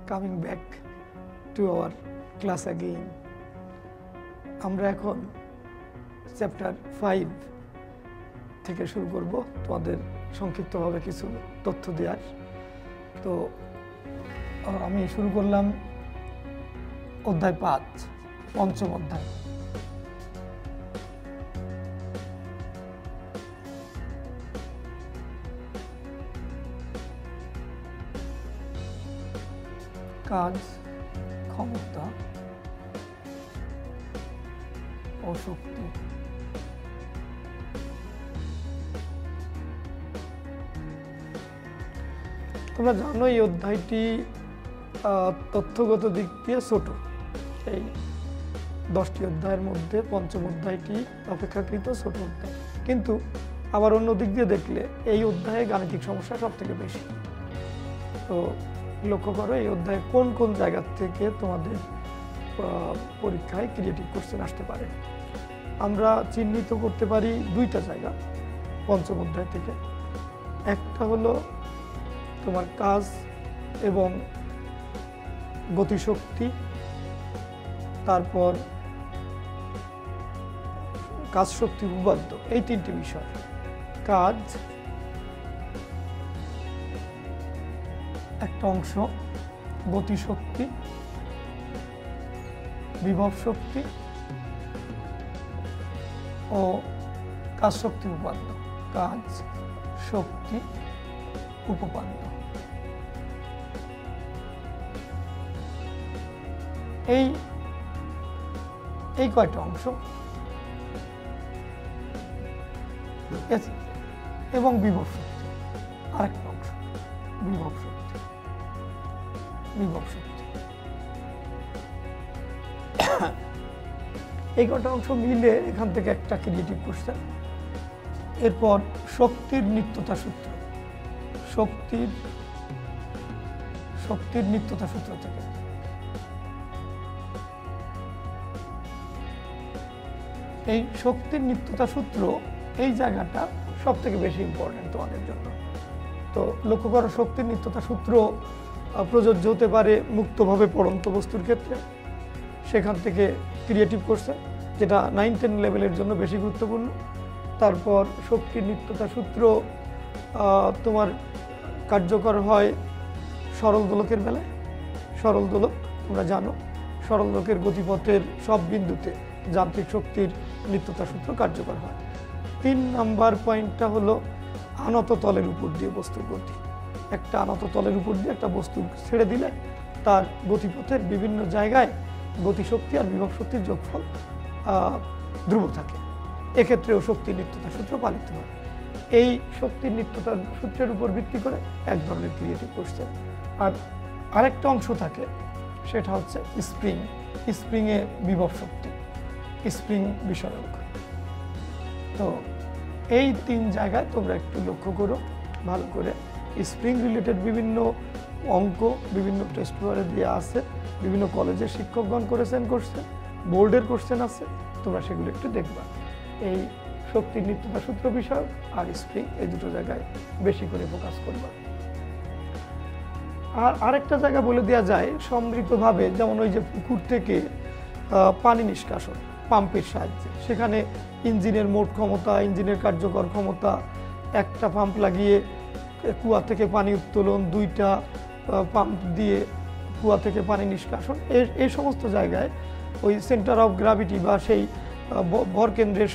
coming back to our class again. আমরা এখন chapter 5 থেকে শুরু করব তোমাদের সংক্ষিপ্তভাবে কিছু তথ্য দেওয়ার। তো আমি শুরু করলাম অধ্যায় 5, পঞ্চম অধ্যায়। কাজ, ক্ষমতা ও শক্তি। তোমরা জানো এই অধ্যায়টি তথ্যগত দিক দিয়ে ছোট। এই 10টি অধ্যায়ের মধ্যে পঞ্চম অধ্যায়টি অপেক্ষাকৃত ছোট অধ্যায়, কিন্তু আবার অন্য দিক দিয়ে দেখলে এই অধ্যায়ে গাণিতিক সমস্যা সব থেকে বেশি। তো লক্ষ্য করো এই অধ্যায়ে কোন কোন জায়গা থেকে তোমাদের পরীক্ষায় ক্রিয়েটিভ কোশ্চেন আসতে পারে। আমরা চিহ্নিত করতে পারি 2টা জায়গা পঞ্চম অধ্যায় থেকে। একটা হলো তোমার কাজ এবং গতিশক্তি, তারপর কাজ, শক্তি, উপপাদ্য, এই 3টি বিষয়। কাজ একটা অংশ, গতিশক্তি, বিভব শক্তি ও কাজ, শক্তি, উপপাদ্য। কাজ, শক্তি, উপপাদ্য, এই কয়টা অংশ এবং বিভব শক্তি আরেকটা অংশ। বিভব শক্তি এই কয়টা অংশ মিলে এখান থেকে একটা ক্রিয়েটিভ কোশ্চেন। এরপর শক্তির নিত্যতা সূত্র, শক্তির নিত্যতা সূত্র থেকে। এই শক্তির নিত্যতা সূত্র, এই জায়গাটা সব থেকে বেশি ইম্পর্টেন্ট তোমাদের জন্য। তো লক্ষ্য করো, শক্তির নিত্যতা সূত্র প্রযোজ্য হতে পারে মুক্তভাবে পড়ন্ত বস্তুর ক্ষেত্রে, সেখান থেকে ক্রিয়েটিভ কোশ্চেন, যেটা 9-10 লেভেলের জন্য বেশি গুরুত্বপূর্ণ। তারপর শক্তির নিত্যতা সূত্র তোমার কার্যকর হয় সরল দোলকের বেলায়। সরল দোলক তোমরা জানো, সরল দোলকের গতিপথের সব বিন্দুতে যান্ত্রিক শক্তির নিত্যতা সূত্র কার্যকর হয়। 3 নাম্বার পয়েন্টটা হলো আনত তলের উপর দিয়ে বস্তুর গতি। একটা আনত তলের উপর দিয়ে একটা বস্তু ছেড়ে দিলে তার গতিপথের বিভিন্ন জায়গায় গতিশক্তি আর বিভব শক্তির যোগফল ধ্রুব থাকে। এক্ষেত্রেও শক্তির নিত্যতা সূত্র পালিত হয়। এই শক্তির নিত্যতা সূত্রের উপর ভিত্তি করে এক ধরনের ক্রিয়েটিভ কোশ্চেন। আর আরেকটা অংশ থাকে, সেটা হচ্ছে স্প্রিংয়ে বিভব শক্তি, স্প্রিং বিষয়ক। তো এই 3 জায়গায় তোমরা একটু লক্ষ্য করো ভালো করে। স্প্রিং রিলেটেড বিভিন্ন অঙ্ক বিভিন্ন টেস্ট পেপারে দিয়ে আছে, বিভিন্ন কলেজের শিক্ষকগণ করেছেন কোশ্চেন, বোর্ডের কোশ্চেন আছে, তোমরা সেগুলো একটু দেখবা। এই শক্তির নিত্যতা সূত্র বিষয় আর স্প্রিং, এই দুটো জায়গায় বেশি করে ফোকাস করবা। আর আরেকটা জায়গা বলে দেওয়া যায় সমৃদ্ধভাবে, যেমন ওই যে পুকুর থেকে পানি নিষ্কাশন পাম্পের সাহায্যে, সেখানে ইঞ্জিনের মোট ক্ষমতা, ইঞ্জিনের কার্যকর ক্ষমতা, একটা পাম্প লাগিয়ে কুয়া থেকে পানি উত্তোলন, 2টা পাম্প দিয়ে কুয়া থেকে পানি নিষ্কাশন, এই সমস্ত জায়গায় ওই সেন্টার অফ গ্র্যাভিটি বা সেই ভারকেন্দ্রের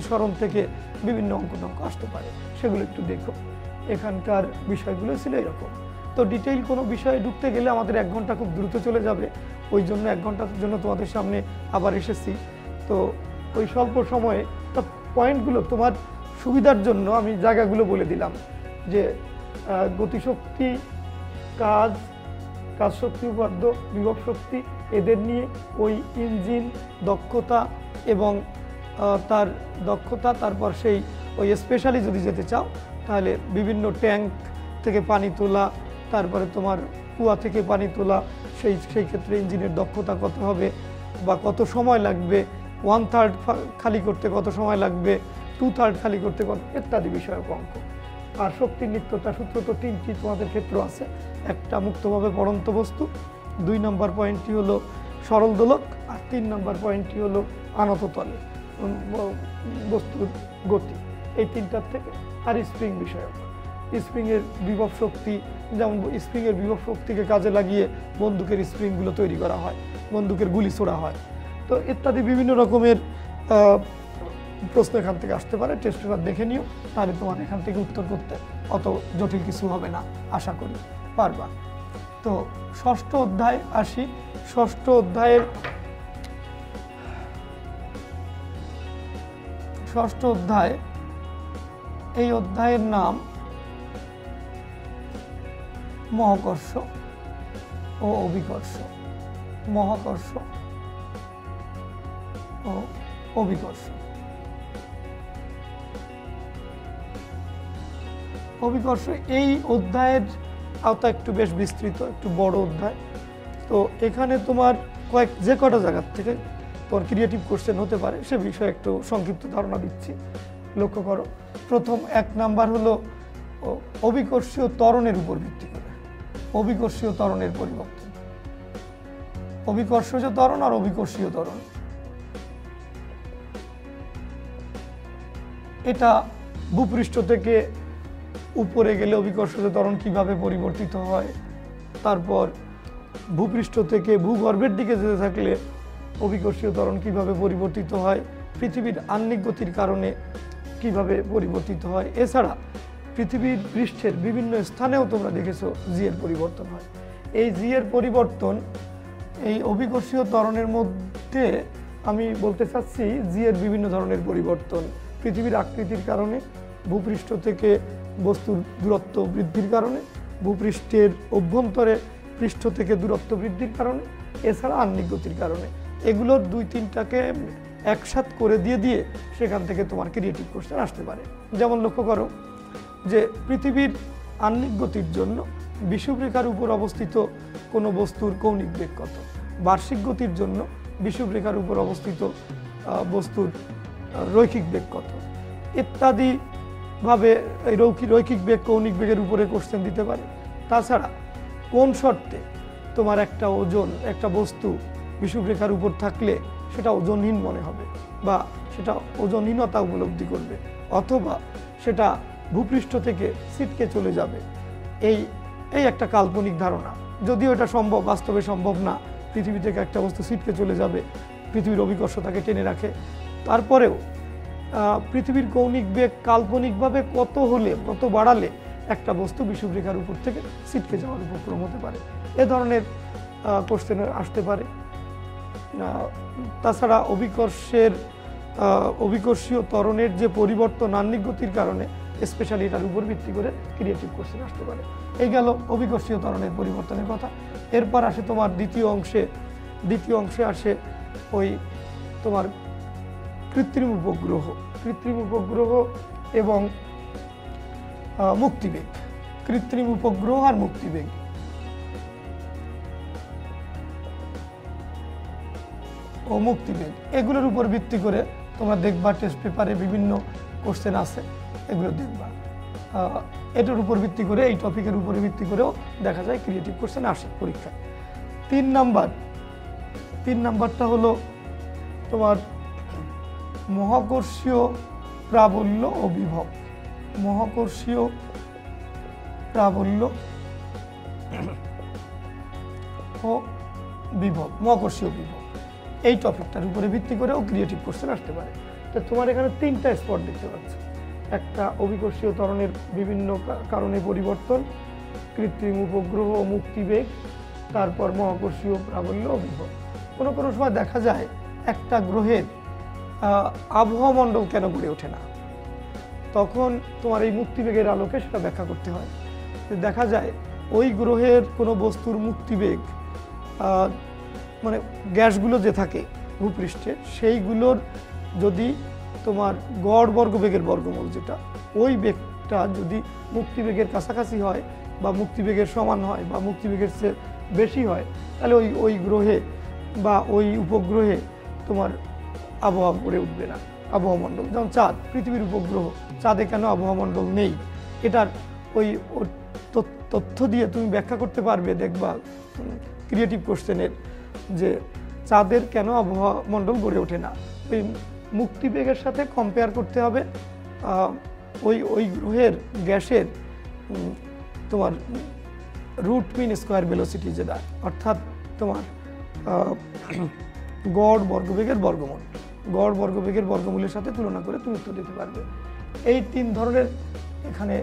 সরণ থেকে বিভিন্ন অঙ্ক আসতে পারে, সেগুলো একটু দেখো। এখানকার বিষয়গুলো ছিল এরকম। তো ডিটেইল কোনো বিষয়ে ঢুকতে গেলে আমাদের 1 ঘন্টা খুব দ্রুত চলে যাবে, ওই জন্য 1 ঘন্টার জন্য তোমাদের সামনে আবার এসেছি। তো ওই স্বল্প সময়ে পয়েন্টগুলো তোমার সুবিধার জন্য আমি জায়গাগুলো বলে দিলাম, যে গতিশক্তি, কাজ, শক্তি, উপপাদ্য, বিভব শক্তি, এদের নিয়ে ওই ইঞ্জিন দক্ষতা এবং তার দক্ষতা, তারপর সেই ওই স্পেশালি যদি যেতে চাও তাহলে বিভিন্ন ট্যাঙ্ক থেকে পানি তোলা, তারপরে তোমার কুয়া থেকে পানি তোলা, সেই ক্ষেত্রে ইঞ্জিনের দক্ষতা কত হবে বা কত সময় লাগবে, 1/3 খালি করতে কত সময় লাগবে, 2/3 খালি করতে কত, ইত্যাদি বিষয়ক অঙ্ক। আর শক্তির নিত্যতা সূত্র তো তিনটি তোমাদের ক্ষেত্র আছে, একটা মুক্তভাবে পড়ন্ত বস্তু, 2 নম্বর পয়েন্টটি হলো সরল দোলক, আর 3 নম্বর পয়েন্টটি হলো আনত তলে বস্তুর গতি। এই তিনটার থেকে আর স্প্রিং বিষয়ক, স্প্রিংয়ের বিভব শক্তি, যেমন স্প্রিংয়ের বিভব শক্তিকে কাজে লাগিয়ে বন্দুকের স্প্রিংগুলো তৈরি করা হয়, বন্দুকের গুলি ছোড়া হয়, তো ইত্যাদি বিভিন্ন রকমের প্রশ্ন এখান থেকে আসতে পারে। টেস্ট পেপার দেখে নিও, তাহলে তোমার এখান থেকে উত্তর করতে অত জটিল কিছু হবে না, আশা করি পারবা। তো ষষ্ঠ অধ্যায় আসি। ষষ্ঠ অধ্যায়, এই অধ্যায়ের নাম মহাকর্ষ ও অভিকর্ষ। মহাকর্ষ ও অভিকর্ষ। অভিকর্ষ এই অধ্যায়ের আওতা একটু বেশ বিস্তৃত, একটু বড় অধ্যায়। তো এখানে তোমার যে কটা জায়গার থেকে তোমার ক্রিয়েটিভ কোশ্চেন হতে পারে সে বিষয়ে একটু সংক্ষিপ্ত ধারণা দিচ্ছি, লক্ষ্য করো। প্রথম 1 নাম্বার হলো অভিকর্ষীয় ত্বরণের উপর ভিত্তি করে অভিকর্ষীয় ত্বরণের পরিবর্তন। অভিকর্ষজ ত্বরণ আর অভিকর্ষীয় ত্বরণ, এটা ভূপৃষ্ঠ থেকে উপরে গেলে অভিকর্ষজ ত্বরণ কিভাবে পরিবর্তিত হয়, তারপর ভূপৃষ্ঠ থেকে ভূগর্ভের দিকে যেতে থাকলে অভিকর্ষীয় ত্বরণ কিভাবে পরিবর্তিত হয়, পৃথিবীর আহ্নিক গতির কারণে কিভাবে পরিবর্তিত হয়, এছাড়া পৃথিবীর পৃষ্ঠের বিভিন্ন স্থানেও তোমরা দেখেছো জি এর পরিবর্তন হয়। এই জি এর পরিবর্তন এই অভিকর্ষীয় ত্বরণের মধ্যে আমি বলতে চাচ্ছি জি এর বিভিন্ন ধরনের পরিবর্তন, পৃথিবীর আকৃতির কারণে, ভূপৃষ্ঠ থেকে বস্তুর দূরত্ব বৃদ্ধির কারণে, ভূপৃষ্ঠের অভ্যন্তরে পৃষ্ঠ থেকে দূরত্ব বৃদ্ধির কারণে, এছাড়া আহ্নিক গতির কারণে। এগুলোর 2-3টাকে একসাথ করে দিয়ে সেখান থেকে তোমার ক্রিয়েটিভ কোশ্চেন আসতে পারে। যেমন লক্ষ্য করো যে পৃথিবীর আহ্নিক গতির জন্য বিষুবরেখার উপর অবস্থিত কোনো বস্তুর কৌণিক বেগ কত, বার্ষিক গতির জন্য বিষুবরেখার উপর অবস্থিত বস্তুর রৈখিক বেগ কত, ইত্যাদিভাবে এই রৈখিক বেগ কৌণিক বেগের উপরে কোশ্চেন দিতে পারে। তাছাড়া কোন শর্তে তোমার একটা ওজন, একটা বস্তু বিষুবরেখার উপর থাকলে সেটা ওজনহীন মনে হবে বা সেটা ওজনহীনতা উপলব্ধি করবে, অথবা সেটা ভূপৃষ্ঠ থেকে ছিটকে চলে যাবে, এই একটা কাল্পনিক ধারণা, যদিও এটা সম্ভব, বাস্তবে সম্ভব না। পৃথিবী থেকে একটা বস্তু ছিটকে চলে যাবে, পৃথিবীর অভিকর্ষ তাকে টেনে রাখে, তারপরেও পৃথিবীর কৌণিক বেগ কাল্পনিকভাবে কত হলে, কত বাড়ালে একটা বস্তু বিষুবরেখার উপর থেকে ছিটকে যাওয়ার উপক্রম হতে পারে, এ ধরনের কোশ্চেন আসতে পারে। তাছাড়া অভিকর্ষীয় ত্বরণের যে পরিবর্তন আহ্নিক গতির কারণে, স্পেশালি এটার উপর ভিত্তি করে ক্রিয়েটিভ কোশ্চেন আসতে পারে। এই গেল অভিকর্ষীয় ত্বরণের পরিবর্তনের কথা। এরপর আসে তোমার দ্বিতীয় অংশে আসে ওই তোমার কৃত্রিম উপগ্রহ এবং মুক্তিবেগ। কৃত্রিম উপগ্রহ আর মুক্তিবেগ, ও মুক্তিবেগ, এগুলোর উপর ভিত্তি করে তোমরা দেখবা টেস্ট পেপারে বিভিন্ন কোশ্চেন আছে, এগুলো দেখবা। এটার উপর ভিত্তি করে, এই টপিকের উপরে ভিত্তি করেও দেখা যায় ক্রিয়েটিভ কোশ্চেন আসে পরীক্ষায়। 3 নাম্বারটা হলো তোমার মহাকর্ষীয় প্রাবল্য ও বিভব। মহাকর্ষীয় প্রাবল্য ও বিভব, মহাকর্ষীয় বিভব, এই টপিকটার উপরে ভিত্তি করেও ক্রিয়েটিভ কোশ্চেন আসতে পারে। তো তোমার এখানে 3টা স্পট দেখতে পাচ্ছ, একটা অভিকর্ষীয় ত্বরণের বিভিন্ন কারণে পরিবর্তন, কৃত্রিম উপগ্রহ ও মুক্তিবেগ, তারপর মহাকর্ষীয় প্রাবল্য ও বিভব। কোনো সময় দেখা যায় একটা গ্রহের আবহাওয়া মণ্ডল কেন গড়ে ওঠে না, তখন তোমার এই মুক্তিবেগের আলোকে সেটা ব্যাখ্যা করতে হয়। দেখা যায় ওই গ্রহের কোনো বস্তুর মুক্তিবেগ, মানে গ্যাসগুলো যে থাকে ভূপৃষ্ঠে, সেইগুলোর যদি তোমার গড় বর্গবেগের বর্গমূল, যেটা ওই বেগটা যদি মুক্তিবেগের কাছাকাছি হয় বা মুক্তিবেগের সমান হয় বা মুক্তিবেগের চেয়ে বেশি হয়, তাহলে ওই গ্রহে বা ওই উপগ্রহে তোমার আবহাওয়া গড়ে উঠবে না, আবহাওয়া মণ্ডল। যেমন চাঁদ, পৃথিবীর উপগ্রহ, চাঁদে কেন আবহাওয়া মণ্ডল নেই, এটার ওই তথ্য দিয়ে তুমি ব্যাখ্যা করতে পারবে। দেখবা ক্রিয়েটিভ কোশ্চেনের যে চাঁদের কেন আবহাওয়া মণ্ডল গড়ে ওঠে না, ওই মুক্তিবেগের সাথে কম্পেয়ার করতে হবে ওই গ্রহের গ্যাসের তোমার রুট মিন স্কোয়ার ভেলোসিটি, যেটা অর্থাৎ তোমার গড় বর্গবেগের বর্গমূল, গড় বর্গবেগের বর্গমূলের সাথে তুলনা করে তুমি উত্তর দিতে পারবে। এই 3 ধরনের এখানে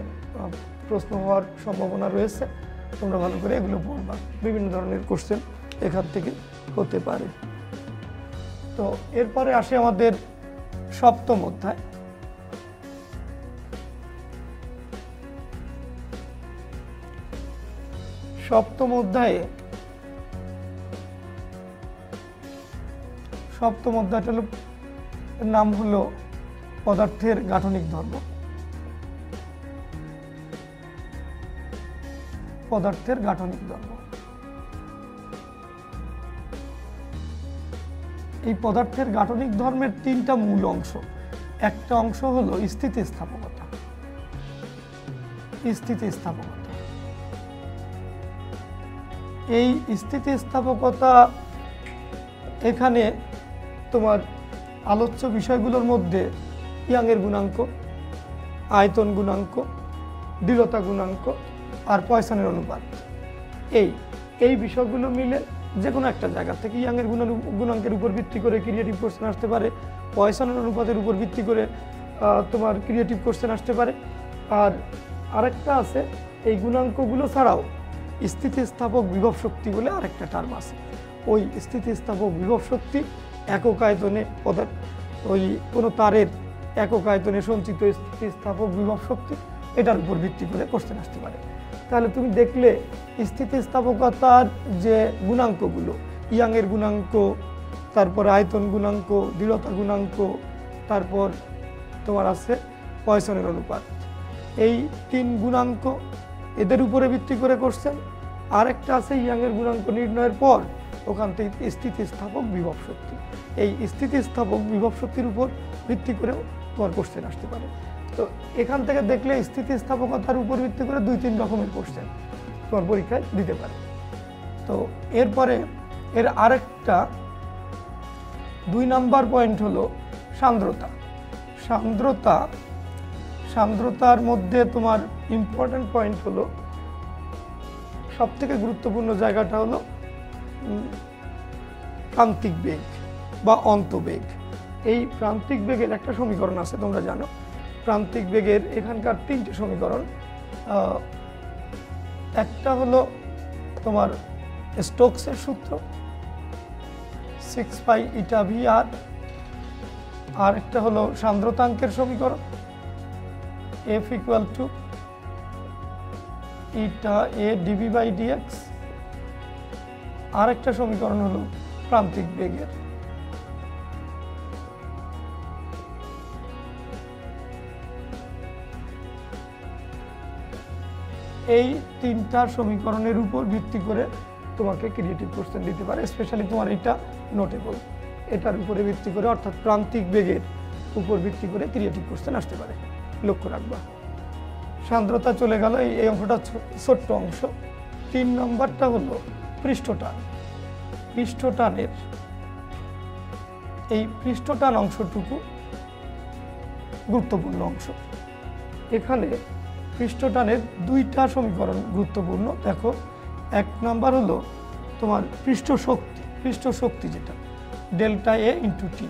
প্রশ্ন হওয়ার সম্ভাবনা রয়েছে, তোমরা ভালো করে এগুলো পড়বা। বিভিন্ন ধরনের কোশ্চেন এখান থেকে হতে পারে। তো এরপরে আসে আমাদের 7ম অধ্যায়। সপ্তম অধ্যায়টা হলো, নাম হলো পদার্থের গাঠনিক ধর্ম। পদার্থের গাঠনিক ধর্ম, এই পদার্থের গাঠনিক ধর্মের 3টা মূল অংশ। একটা অংশ হলো স্থিতিস্থাপকতা। স্থিতিস্থাপকতা, এই স্থিতিস্থাপকতা এখানে তোমার আলোচ্য বিষয়গুলোর মধ্যে ইয়াংয়ের গুণাঙ্ক, আয়তন গুণাঙ্ক, দৃঢ়তা গুণাঙ্ক আর পয়সনের অনুপাত, এই বিষয়গুলো মিলে যে কোনো একটা জায়গা থেকে ইয়াংয়ের গুণাঙ্কের উপর ভিত্তি করে ক্রিয়েটিভ কোশ্চেন আসতে পারে, পয়সনের অনুপাতের উপর ভিত্তি করে তোমার ক্রিয়েটিভ কোশ্চেন আসতে পারে। আর আরেকটা আছে, এই গুণাঙ্কগুলো ছাড়াও স্থিতিস্থাপক বিভব শক্তি বলে আরেকটা টার্ম আছে। ওই স্থিতিস্থাপক বিভব শক্তি একক আয়তনে ওই কোনো তারের একক আয়তনে সঞ্চিত স্থিতিস্থাপক বিভব শক্তি, এটার উপর ভিত্তি করে কোশ্চেন আসতে পারে। তাহলে তুমি দেখলে স্থিতিস্থাপকতার যে গুণাঙ্কগুলো, ইয়াংয়ের গুণাঙ্ক, তারপর আয়তন গুণাঙ্ক, দৃঢ়তা গুণাঙ্ক, তারপর তোমার আছে পয়সনের অনুপাত, এই 3 গুণাঙ্ক, এদের উপরে ভিত্তি করে কোশ্চেন। আরেকটা আছে ইয়াংয়ের গুণাঙ্ক নির্ণয়ের পর ওখান থেকে স্থিতিস্থাপক বিভব শক্তি, এই স্থিতিস্থাপক বিভব শক্তির উপর ভিত্তি করেও তোমার কোশ্চেন আসতে পারে। তো এখান থেকে দেখলে স্থিতিস্থাপকতার উপর ভিত্তি করে 2-3 রকমের কোশ্চেন তোমার পরীক্ষায় দিতে পারে। তো এরপরে এর আরেকটা 2 নাম্বার পয়েন্ট হলো সান্দ্রতা। সান্দ্রতার মধ্যে তোমার ইম্পর্টেন্ট পয়েন্ট হলো, সবথেকে গুরুত্বপূর্ণ জায়গাটা হলো প্রান্তিক বেগ বা অন্তবেগ। এই প্রান্তিক বেগের একটা সমীকরণ আছে, তোমরা জানো। প্রান্তিক বেগের এখানকার 3টে সমীকরণ। একটা হলো তোমার স্টোকসের সূত্র 6 পাই ইটা ভি আর, আর একটা হলো সান্দ্রতাঙ্কের সমীকরণ F equal to eta A d v by d x, আর একটা সমীকরণ হলো প্রান্তিক বেগের। এই 3টা সমীকরণের উপর ভিত্তি করে তোমাকে ক্রিয়েটিভ কোশ্চেন দিতে পারে। স্পেশালি তোমার এটা নোটেবল, এটার উপরে ভিত্তি করে, অর্থাৎ প্রান্তিক বেগের উপর ভিত্তি করে ক্রিয়েটিভ কোশ্চেন আসতে পারে, লক্ষ্য রাখবা। সান্দ্রতা চলে গেল, এই অংশটা ছোট্ট অংশ। 3 নম্বরটা হলো পৃষ্ঠটান। পৃষ্ঠটানের এই পৃষ্ঠটান অংশটুকু গুরুত্বপূর্ণ অংশ। এখানে পৃষ্ঠটানের 2টা সমীকরণ গুরুত্বপূর্ণ। দেখো, 1 নাম্বার হলো তোমার পৃষ্ঠ শক্তি যেটা ডেল্টা এ ইন্টু টি।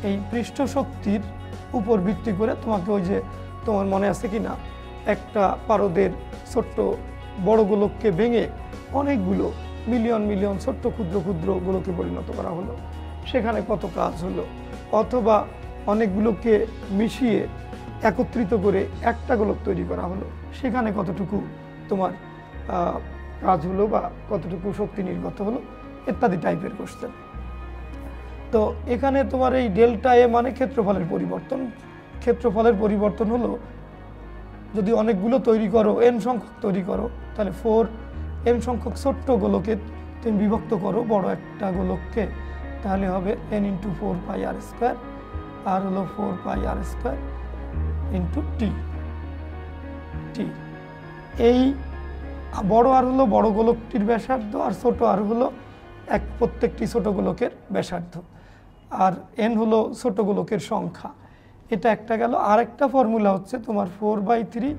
এই পৃষ্ঠ শক্তির উপর ভিত্তি করে তোমাকে ওই যে তোমার মনে আছে কি না, একটা পারদের ছোট্ট বড় গোলককে ভেঙে অনেকগুলো মিলিয়ন মিলিয়ন ছোট্ট ক্ষুদ্র ক্ষুদ্র গোলকে পরিণত করা হলো, সেখানে কত কাজ হলো। অথবা অনেকগুলোকে মিশিয়ে একত্রিত করে একটা গোলক তৈরি করা হলো, সেখানে কতটুকু তোমার কাজ হলো বা কতটুকু শক্তি নির্গত হলো, ইত্যাদি টাইপের কোশ্চেন। তো এখানে তোমার এই ডেল্টা এ মানে ক্ষেত্রফলের পরিবর্তন। ক্ষেত্রফলের পরিবর্তন হলো, যদি অনেকগুলো তৈরি করো, n সংখ্যক তৈরি করো, তাহলে 4m সংখ্যক ছোট্ট গোলকে তুমি বিভক্ত করো বড় একটা গোলককে, তাহলে হবে n ইন্টু 4 পাই আর স্কোয়ার, আর হলো 4 পাই আর স্কোয়ার ইন্টু টি। টি। এই বড় আর হলো বড় গোলকটির ব্যাসার্ধ, আর ছোট আর হলো প্রত্যেকটি ছোট গোলকের ব্যাসার্ধ, আর এন হলো ছোট গোলকের সংখ্যা। এটা একটা গেল। আরেকটা ফর্মুলা হচ্ছে তোমার 4/3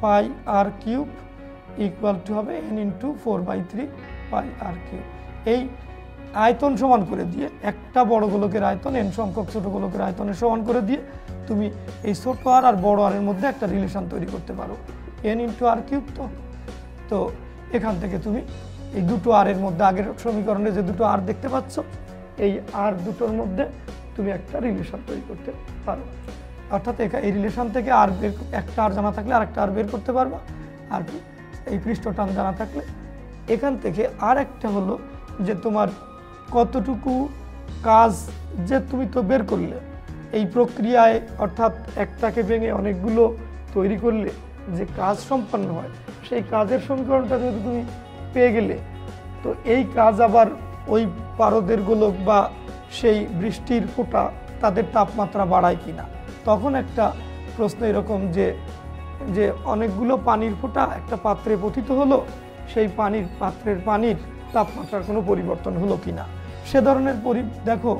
পাই আর কিউব ইকুয়াল টু হবে এন ইন্টু 4/3 পাই আর কিউব। এই আয়তন সমান করে দিয়ে, একটা বড় গোলকের আয়তন এন সংখ্যক ছোট গোলকের আয়তনের সমান করে দিয়ে তুমি এই ছোট আর আর বড় আর এর মধ্যে একটা রিলেশন তৈরি করতে পারো, এন ইন্টু আর কিউব। তো এখান থেকে তুমি এই দুটো আর এর মধ্যে, আগের সমীকরণে যে দুটো আর দেখতে পাচ্ছ, এই আর দুটোর মধ্যে তুমি একটা রিলেশন তৈরি করতে পারো। অর্থাৎ এই রিলেশন থেকে আর একটা আর জানা থাকলে আরেকটা আর বের করতে পারবা, আর এই পৃষ্ঠটান জানা থাকলে এখান থেকে আর একটা হলো যে তোমার কতটুকু কাজ যে তুমি তো বের করলে এই প্রক্রিয়ায়, অর্থাৎ একটাকে ভেঙে অনেকগুলো তৈরি করলে যে কাজ সম্পন্ন হয়, সেই কাজের সমীকরণটা যদি তুমি পেয়ে গেলে, তো এই কাজ আবার ওই পারদের গোলক বা সেই বৃষ্টির ফোঁটা তাদের তাপমাত্রা বাড়ায় কিনা। তখন একটা প্রশ্ন এরকম যে অনেকগুলো পানির ফোঁটা একটা পাত্রে পতিত হলো, সেই পাত্রের পানির তাপমাত্রার কোনো পরিবর্তন হলো কিনা, সে ধরনের দেখো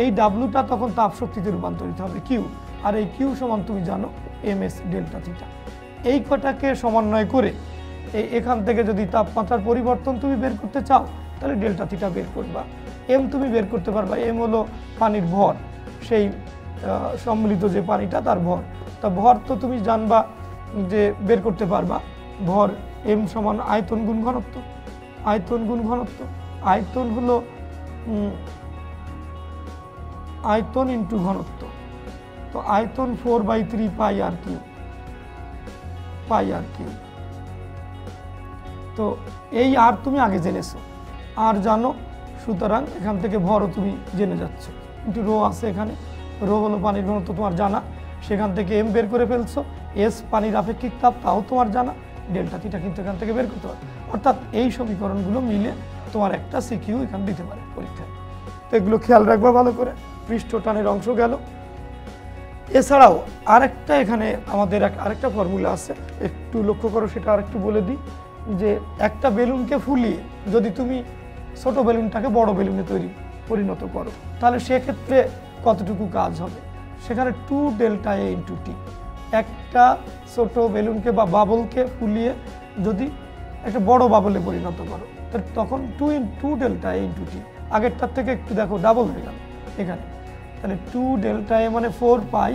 এই ডাব্লুটা তখন তাপশক্তিতে রূপান্তরিত হবে কিউ, আর এই কিউ সমান তুমি জানো এমএস ডেল্টা থিটা। এই কটাকে সমন্বয় করে এখান থেকে যদি তাপমাত্রার পরিবর্তন তুমি বের করতে চাও, তাহলে ডেল্টা থিটা বের করবা। এম তুমি বের করতে পারবা, এম হলো পানির ভর, সেই সম্মিলিত যে পানিটা তার ভর। তা ভর তো তুমি জানবা যে বের করতে পারবা, ভর এম সমান আয়তন গুণ ঘনত্ব। আয়তন গুণ ঘনত্ব, আয়তন হলো আয়তন ইন্টু ঘনত্ব। তো আয়তন 4/3 পাই আর কিউব, পাই আর কিউব। তো এই আর তুমি আগে জেনেছো, আর জানো, সুতরাং এখান থেকে ভরও তুমি জেনে যাচ্ছ। কিন্তু রো আছে এখানে, রো হলো পানির ঘনত্ব তোমার জানা, সেখান থেকে এম বের করে ফেলছো। এস পানির আপেক্ষিক তাপ, তাও তোমার জানা। ডেল্টা থিটা কিন্তু এখান থেকে বের করতে পারো। অর্থাৎ এই সমীকরণগুলো মিলে তোমার একটা সিকিউ এখান দিতে পারে পরীক্ষায়। তো এগুলো খেয়াল রাখবা ভালো করে। পৃষ্ঠটানের অংশ গেল। এছাড়াও আরেকটা এখানে আমাদের আরেকটা ফর্মুলা আছে, একটু লক্ষ্য করো, সেটা আরেকটু বলে দিই। যে একটা বেলুনকে ফুলিয়ে যদি তুমি ছোট বেলুনটাকে বড় বেলুনে পরিণত করো, তাহলে সেক্ষেত্রে কতটুকু কাজ হবে, সেখানে 2 ডেল্টা এ ইন্টু টি। একটা ছোট বেলুনকে বা বাবলকে ফুলিয়ে যদি একটা বড় বাবলে পরিণত করো, তখন 2 ডেল্টা এ ইন্টু টি। আগেরটার থেকে একটু দেখো ডাবল হয়ে গেল এখানে। তাহলে 2 ডেল্টা এ মানে 4 পাই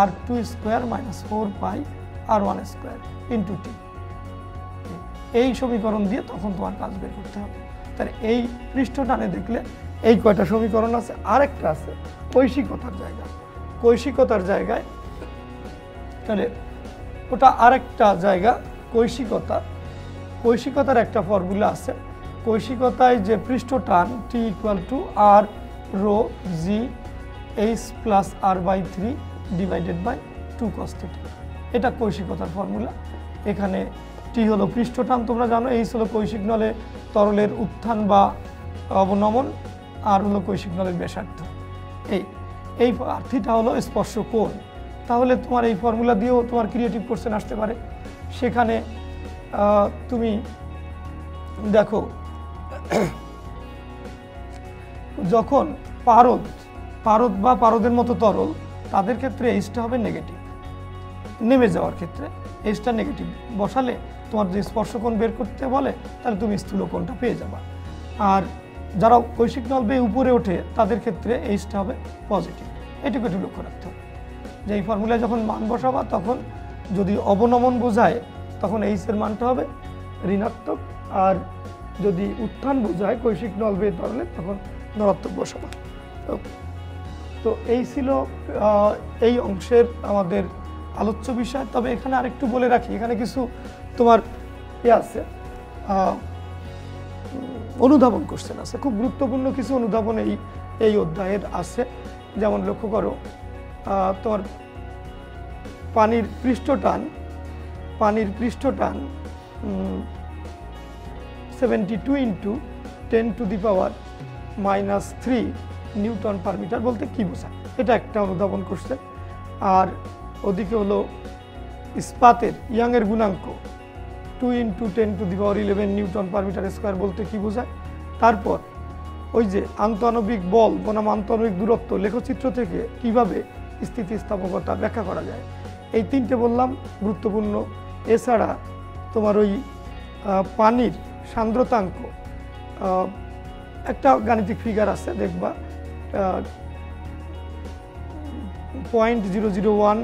আর 2 স্কোয়ার মাইনাস 4 পাই আর 1 স্কোয়ার ইন্টু টি। এই সমীকরণ দিয়ে তখন তোমার কাজ বের করতে হবে। তাহলে এই পৃষ্ঠটানে দেখলে এই কয়টা সমীকরণ আছে। আরেকটা আছে কৈশিকতার জায়গা, কৈশিকতার জায়গায়, তাহলে ওটা আরেকটা জায়গা। কৈশিকতার একটা ফর্মুলা আছে। কৈশিকতায় যে পৃষ্ঠটান T equal to r rho g h plus r/3 divided by 2 cos θ। এটা কৈশিকতার ফর্মুলা। এখানে টি হলো পৃষ্ঠটান, তোমরা জানো। এইচ হলো কৈশিক নলে তরলের উত্থান বা অবনমন, আর হলো কৈশিক নলের ব্যাসার্ধ। এই থিটা হলো স্পর্শ কোণ। তাহলে তোমার এই ফর্মুলা দিয়েও তোমার ক্রিয়েটিভ কোশ্চেন আসতে পারে। সেখানে তুমি দেখো, যখন পারদ বা পারদের মতো তরল, তাদের ক্ষেত্রে এইচটা হবে নেগেটিভ। নেমে যাওয়ার ক্ষেত্রে এইচটা নেগেটিভ বসালে তোমার যে স্পর্শকোণ বের করতে বলে, তাহলে তুমি স্থূলকোণটা পেয়ে যাবা। আর যারা কৈশিক নল বেয়ে উপরে ওঠে, তাদের ক্ষেত্রে এইচটা হবে পজিটিভ। এটুকু একটু লক্ষ্য রাখতে হবে যে এই ফর্মুলায় যখন মান বসাবা, তখন যদি অবনমন বোঝায় তখন এইচের মানটা হবে ঋণাত্মক, আর যদি উত্থান বোঝায় কৈশিক নল বেয়ে তরলে, তখন ধনাত্মক বসাবা। তো এই ছিল এই অংশের আমাদের আলোচ্য বিষয়। তবে এখানে আরেকটু বলে রাখি, এখানে কিছু তোমার আছে অনুধাবন কোশ্চেন আছে, খুব গুরুত্বপূর্ণ কিছু অনুধাবন এই অধ্যায়ের আছে। যেমন লক্ষ্য করো, তোমার পানির পৃষ্ঠটান 72 ইন্টু 10⁻³ নিউটন পার মিটার বলতে কি বোঝায়, এটা একটা অনুধাবন করছে। আর ওদিকে হলো ইস্পাতের ইয়াংয়ের গুণাঙ্ক 2 × 10⁻11 নিউটন পার মিটার স্কোয়ার বলতে কি বোঝায়। তারপর ওই যে আন্তঃআণবিক বল বনাম আন্তঃআণবিক দূরত্ব লেখচিত্র থেকে কিভাবে স্থিতিস্থাপকতা ব্যাখ্যা করা যায়, এই তিনটে বললাম গুরুত্বপূর্ণ। এছাড়া তোমার ওই পানির সান্দ্রতাঙ্ক, একটা গাণিতিক ফিগার আছে দেখবা, 0.001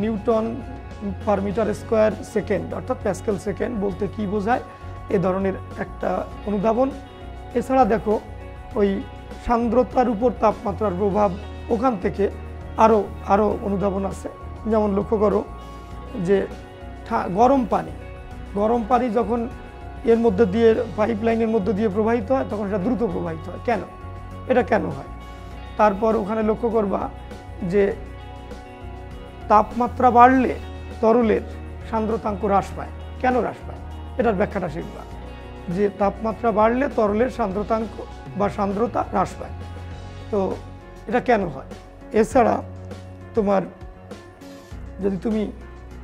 newton per metre square second অর্থাৎ প্যাসকেল সেকেন্ড বলতে কি বোঝায়, এ ধরনের একটা অনুধাবন। এছাড়া দেখো ওই সান্দ্রতার উপর তাপমাত্রার প্রভাব, ওখান থেকে আরও অনুধাবন আছে। যেমন লক্ষ্য করো যে গরম পানি যখন এর মধ্যে দিয়ে পাইপ লাইনের মধ্যে দিয়ে প্রবাহিত হয় তখন এটা দ্রুত প্রবাহিত হয়, কেন, এটা কেন হয়। তারপর ওখানে লক্ষ্য করবা যে তাপমাত্রা বাড়লে তরলের সান্দ্রতাঙ্ক হ্রাস পায়, কেন হ্রাস পায় এটার ব্যাখ্যাটা শিখবা, যে তাপমাত্রা বাড়লে তরলের সান্দ্রতাঙ্ক বা সান্দ্রতা হ্রাস পায়, তো এটা কেন হয়। এছাড়া তোমার যদি তুমি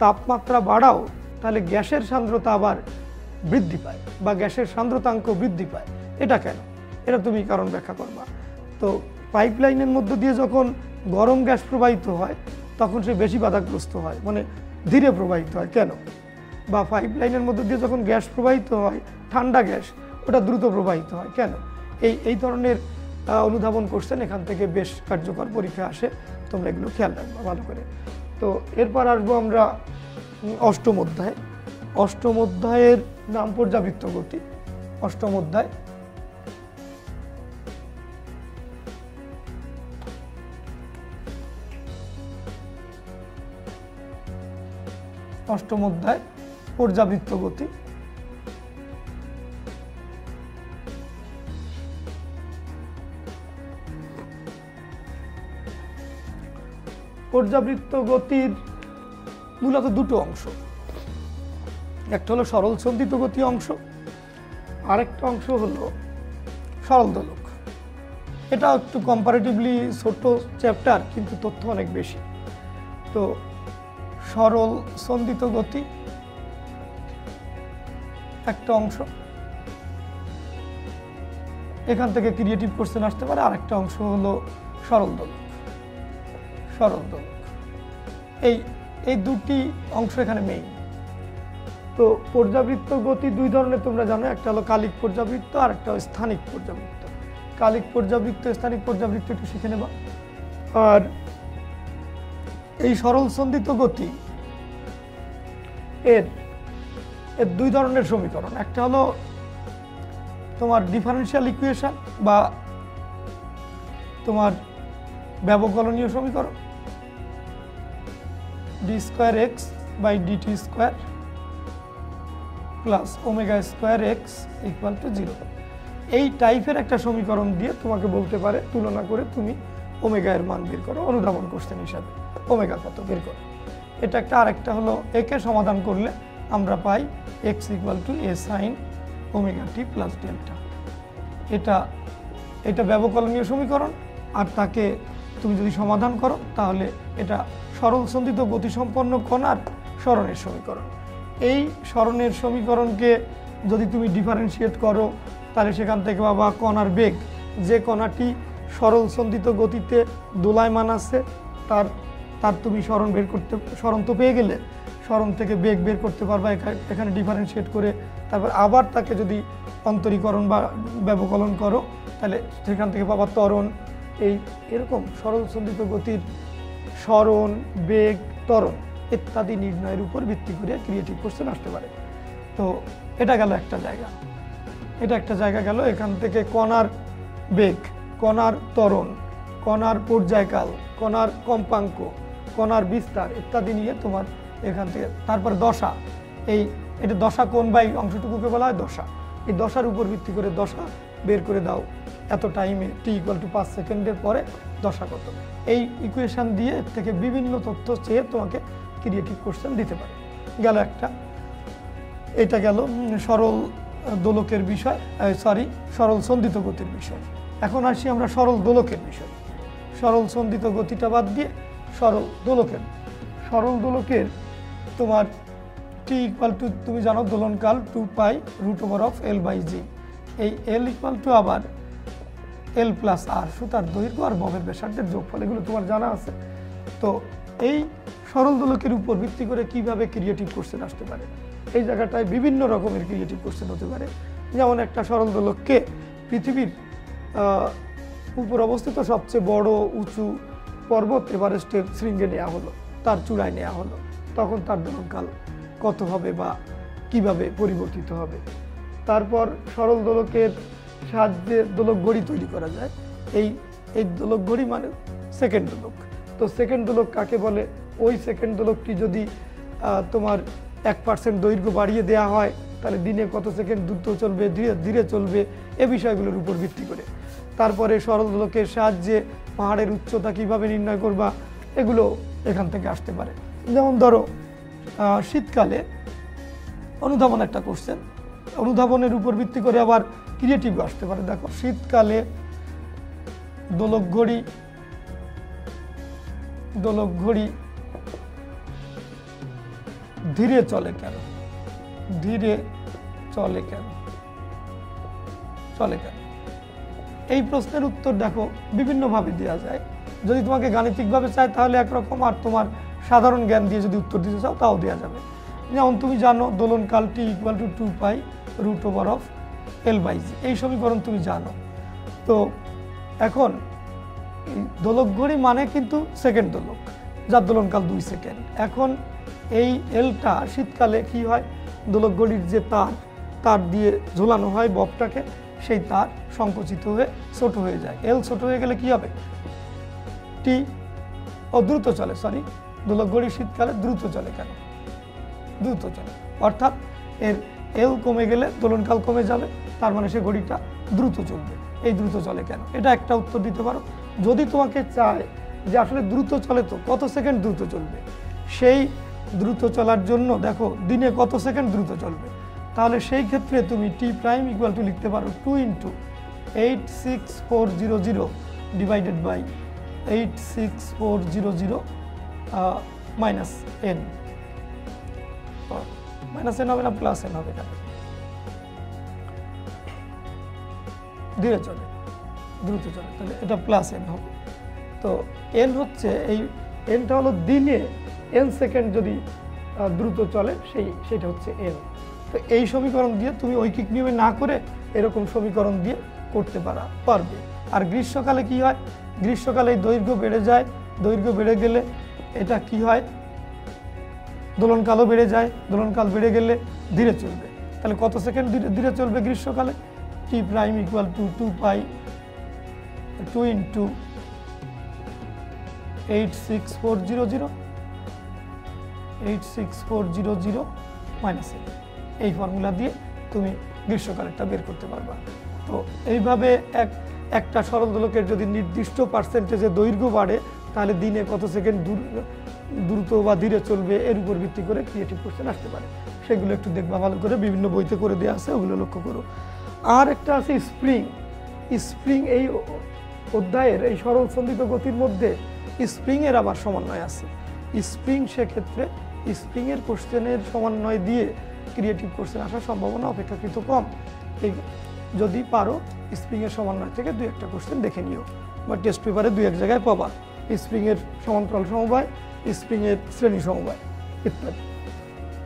তাপমাত্রা বাড়াও তাহলে গ্যাসের সান্দ্রতা আবার বৃদ্ধি পায় বা গ্যাসের সান্দ্রতাঙ্ক বৃদ্ধি পায়, এটা কেন, এটা তুমি কারণ ব্যাখ্যা করবা। তো পাইপ লাইনের মধ্য দিয়ে যখন গরম গ্যাস প্রবাহিত হয় তখন সে বেশি বাধাগ্রস্ত হয়, মানে ধীরে প্রবাহিত হয়, কেন। বা পাইপ লাইনের মধ্য দিয়ে যখন গ্যাস প্রবাহিত হয় ঠান্ডা গ্যাস, ওটা দ্রুত প্রবাহিত হয়, কেন। এই ধরনের অনুধাবন করছেন, এখান থেকে বেশ কার্যকর পরীক্ষা আসে, তোমরা এগুলো খেয়াল রাখবা ভালো করে। তো এরপর আসবো আমরা অষ্টম অধ্যায়। অষ্টম অধ্যায়ের নাম পর্যাবৃত্ত গতি। অষ্টম অধ্যায় পর্যাবৃত্ত গতি। পর্যাবৃত্ত গতির মূলত দুটো অংশ, একটা হলো সরল সন্ধিত গতি অংশ, আরেকটা অংশ হলো সরল দোলক। এটা একটু কম্পারেটিভলি ছোট চ্যাপ্টার, কিন্তু তথ্য অনেক বেশি। তো সরল সন্ধিত গতি একটা অংশ, এখান থেকে ক্রিয়েটিভ কোশ্চেন আসতে পারে। আরেকটা অংশ হলো সরল দোলক। এই দুটি অংশ এখানে মেইন। তো পর্যাবৃত্ত গতি দুই ধরনের তোমরা জানো, একটা হলো কালিক পর্যাবৃত্ত আর একটা স্থানিক পর্যাবৃত্ত। কালিক পর্যাবৃত্ত, স্থানিক পর্যাবৃত্ত একটু শিখে নেবা। আর এই সরল সন্ধিত গতি এর দুই ধরনের সমীকরণ, একটা হলো তোমার ডিফারেনশিয়াল ইকুয়েশন বা তোমার ব্যবকলনীয় সমীকরণ, d²x by dt² plus ω² x = 0। এই টাইপের একটা সমীকরণ দিয়ে তোমাকে বলতে পারে তুলনা করে তুমি ওমেগা এর মান বের করো, অনুধাবন কোশ্চেন হিসাবে ওমেগা কত বের করো। এটা একটা। আরেকটা হলো একে সমাধান করলে আমরা পাই x = a sin ω t + delta. এটা ব্যবকলনীয় সমীকরণ, আর তাকে তুমি যদি সমাধান করো তাহলে এটা সরল সন্ধিত গতিসম্পন্ন কণার সরণের সমীকরণ। এই সরণের সমীকরণকে যদি তুমি ডিফারেন্সিয়েট করো তাহলে সেখান থেকে পাবা কণার বেগ, যে কণাটি সরল সন্ধিত গতিতে দোলায়মান আছে তার তুমি সরণ তো পেয়ে গেলে, সরণ থেকে বেগ বের করতে পারবা এখানে ডিফারেন্সিয়েট করে। তারপর আবার তাকে যদি অন্তরীকরণ বা ব্যবকলন করো তাহলে সেখান থেকে পাবা ত্বরণ। এরকম সরল সন্ধিত গতির সরণ, বেগ, ত্বরণ ইত্যাদি নির্ণয়ের উপর ভিত্তি করে ক্রিয়েটিভ কোশ্চেন আসতে পারে। তো এটা গেল একটা জায়গা, গেল। এখান থেকে কণার বেগ, কণার ত্বরণ, কণার পর্যায়কাল, কণার কম্পাঙ্ক, কণার বিস্তার ইত্যাদি নিয়ে তোমার এখান থেকে। তারপর দশা, এটা দশা কোণ বা এই অংশটুকুকে বলা হয় দশা। এই দশার উপর ভিত্তি করে দশা বের করে দাও, এত টাইমে t = 5 সেকেন্ডের পরে দশা কত। এই ইকুয়েশন দিয়ে এর থেকে বিভিন্ন তথ্য চেয়ে তোমাকে ক্রিয়েটিভ কোশ্চেন দিতে পারে। গেল একটা। এটা গেল সরল দোলকের বিষয়, সরল সন্ধিত গতির বিষয়। এখন আসি আমরা সরল দোলকের বিষয়। সরল সন্ধিত গতিটা বাদ দিয়ে সরল দোলকের সরল দোলকের তোমার টি ইকুয়াল টু তুমি জানো দোলনকাল 2π√L/g, এই L ইকুয়াল টু আবার L+r, সুতার দৈর্ঘ্য আর ববের ব্যাসার্ধের যোগফল, এগুলো তোমার জানা আছে। তো এই সরল দোলকের উপর ভিত্তি করে কিভাবে ক্রিয়েটিভ কোশ্চেন আসতে পারে, এই জায়গাটায় বিভিন্ন রকমের ক্রিয়েটিভ কোশ্চেন হতে পারে। যেমন একটা সরল দোলককে পৃথিবীর উপর অবস্থিত সবচেয়ে বড় উঁচু পর্বত এভারেস্টের শৃঙ্গে নেওয়া হলো, তার চূড়ায় নেওয়া হলো, তখন তার দোলনকাল কত হবে বা কিভাবে পরিবর্তিত হবে। তারপর সরল দোলকের সাহায্যে দোলক ঘড়ি তৈরি করা যায়। এই দোলক ঘড়ি মানে সেকেন্ড দোলক। তো সেকেন্ড দোলক কাকে বলে, ওই সেকেন্ড দোলকটি যদি তোমার 1% দৈর্ঘ্য বাড়িয়ে দেওয়া হয় তাহলে দিনে কত সেকেন্ড দ্রুত চলবে, ধীরে ধীরে চলবে, এ বিষয়গুলোর উপর ভিত্তি করে। তারপরে সরল দোলকের সাহায্যে পাহাড়ের উচ্চতা কিভাবে নির্ণয় করবা, এগুলো এখান থেকে আসতে পারে। যেমন ধরো শীতকালে অনুধাবন একটা কোশ্চেন, অনুধাবনের উপর ভিত্তি করে আবার ক্রিয়েটিভ আসতে পারে। দেখো শীতকালে দোলক ঘড়ি ধীরে চলে কেন, এই প্রশ্নের উত্তর দেখো বিভিন্নভাবে দেওয়া যায়। যদি তোমাকে গাণিতিকভাবে চাই তাহলে একরকম, আর তোমার সাধারণ জ্ঞান দিয়ে যদি উত্তর দিতে চাও তাও দেওয়া যাবে। যেমন তুমি জানো দোলনকাল টি ইকুয়াল টু 2π√L/g, এই সমীকরণ তুমি জানো। তো এখন দোলক ঘড়ি মানে কিন্তু সেকেন্ড দোলক, যার দোলনকাল 2 সেকেন্ড। এখন এই এলটা শীতকালে কি হয়, দোলক ঘড়ির যে তার দিয়ে ঝোলানো হয় ববটাকে, সেই তার সংকুচিত হয়ে ছোট হয়ে যায়। এল ছোট হয়ে গেলে কি হবে, টি দ্রুত চলে, দোলক ঘড়ি শীতকালে দ্রুত চলে কেন, দ্রুত চলে, অর্থাৎ এর এল কমে গেলে দোলনকাল কমে যাবে, তার মানে সে ঘড়িটা দ্রুত চলবে। এই দ্রুত চলে কেন, এটা একটা উত্তর দিতে পারো। যদি তোমাকে চায় যে আসলে দ্রুত চলে তো কত সেকেন্ড দ্রুত চলবে, সেই দ্রুত চলার জন্য দেখো দিনে কত সেকেন্ড দ্রুত চলবে, তাহলে সেই ক্ষেত্রে তুমি টি প্রাইম ইকুয়াল টু লিখতে পারো 2 × 86400 divided by 86400 minus n, minus n হবে না প্লাস n হবে, ধীরে চলে দ্রুত চলে, তাহলে এটা প্লাস n হবে। তো n হচ্ছে এই nটা হলো দিনে n সেকেন্ড যদি দ্রুত চলে সেটা হচ্ছে n। তো এই সমীকরণ দিয়ে তুমি ঐকিক নিয়মে না করে এরকম সমীকরণ দিয়ে করতে পারবে। আর গ্রীষ্মকালে কি হয়, গ্রীষ্মকালে দৈর্ঘ্য বেড়ে যায়, দৈর্ঘ্য বেড়ে গেলে এটা কি হয়, দোলনকালও বেড়ে যায়, দোলনকাল বেড়ে গেলে ধীরে চলবে। তাহলে কত সেকেন্ড ধীরে চলবে গ্রীষ্মকালে, T prime equal to 2 × 86400 minus n, এই ফর্মুলা দিয়ে তুমি গ্রীষ্মকালেরটা বের করতে পারবা। তো এইভাবে একটা সরল দোলকের যদি নির্দিষ্ট পার্সেন্টেজে দৈর্ঘ্য বাড়ে তাহলে দিনে কত সেকেন্ড দ্রুত বা ধীরে চলবে, এর উপর ভিত্তি করে ক্রিয়েটিভ কোশ্চেন আসতে পারে। সেগুলো একটু দেখবা ভালো করে, বিভিন্ন বইতে করে দেওয়া আছে, ওগুলো লক্ষ্য করো। আর একটা আছে স্প্রিং, এই অধ্যায়ের এই সরল সন্ধিত গতির মধ্যে স্প্রিংয়ের আবার সমন্বয় আছে। স্প্রিং সেক্ষেত্রে স্প্রিংয়ের কোশ্চেনের সমন্বয় দিয়ে ক্রিয়েটিভ কোশ্চেন আসার সম্ভাবনা অপেক্ষাকৃত কম। এই যদি পারো স্প্রিংয়ের সমন্বয় থেকে 2-1টা কোশ্চেন দেখে নিও, বা টেস্ট পেপারে 2-1 জায়গায় পাবা স্প্রিংয়ের সমান্তরাল সমবায়, স্প্রিংয়ের শ্রেণী সমবায় ইত্যাদি।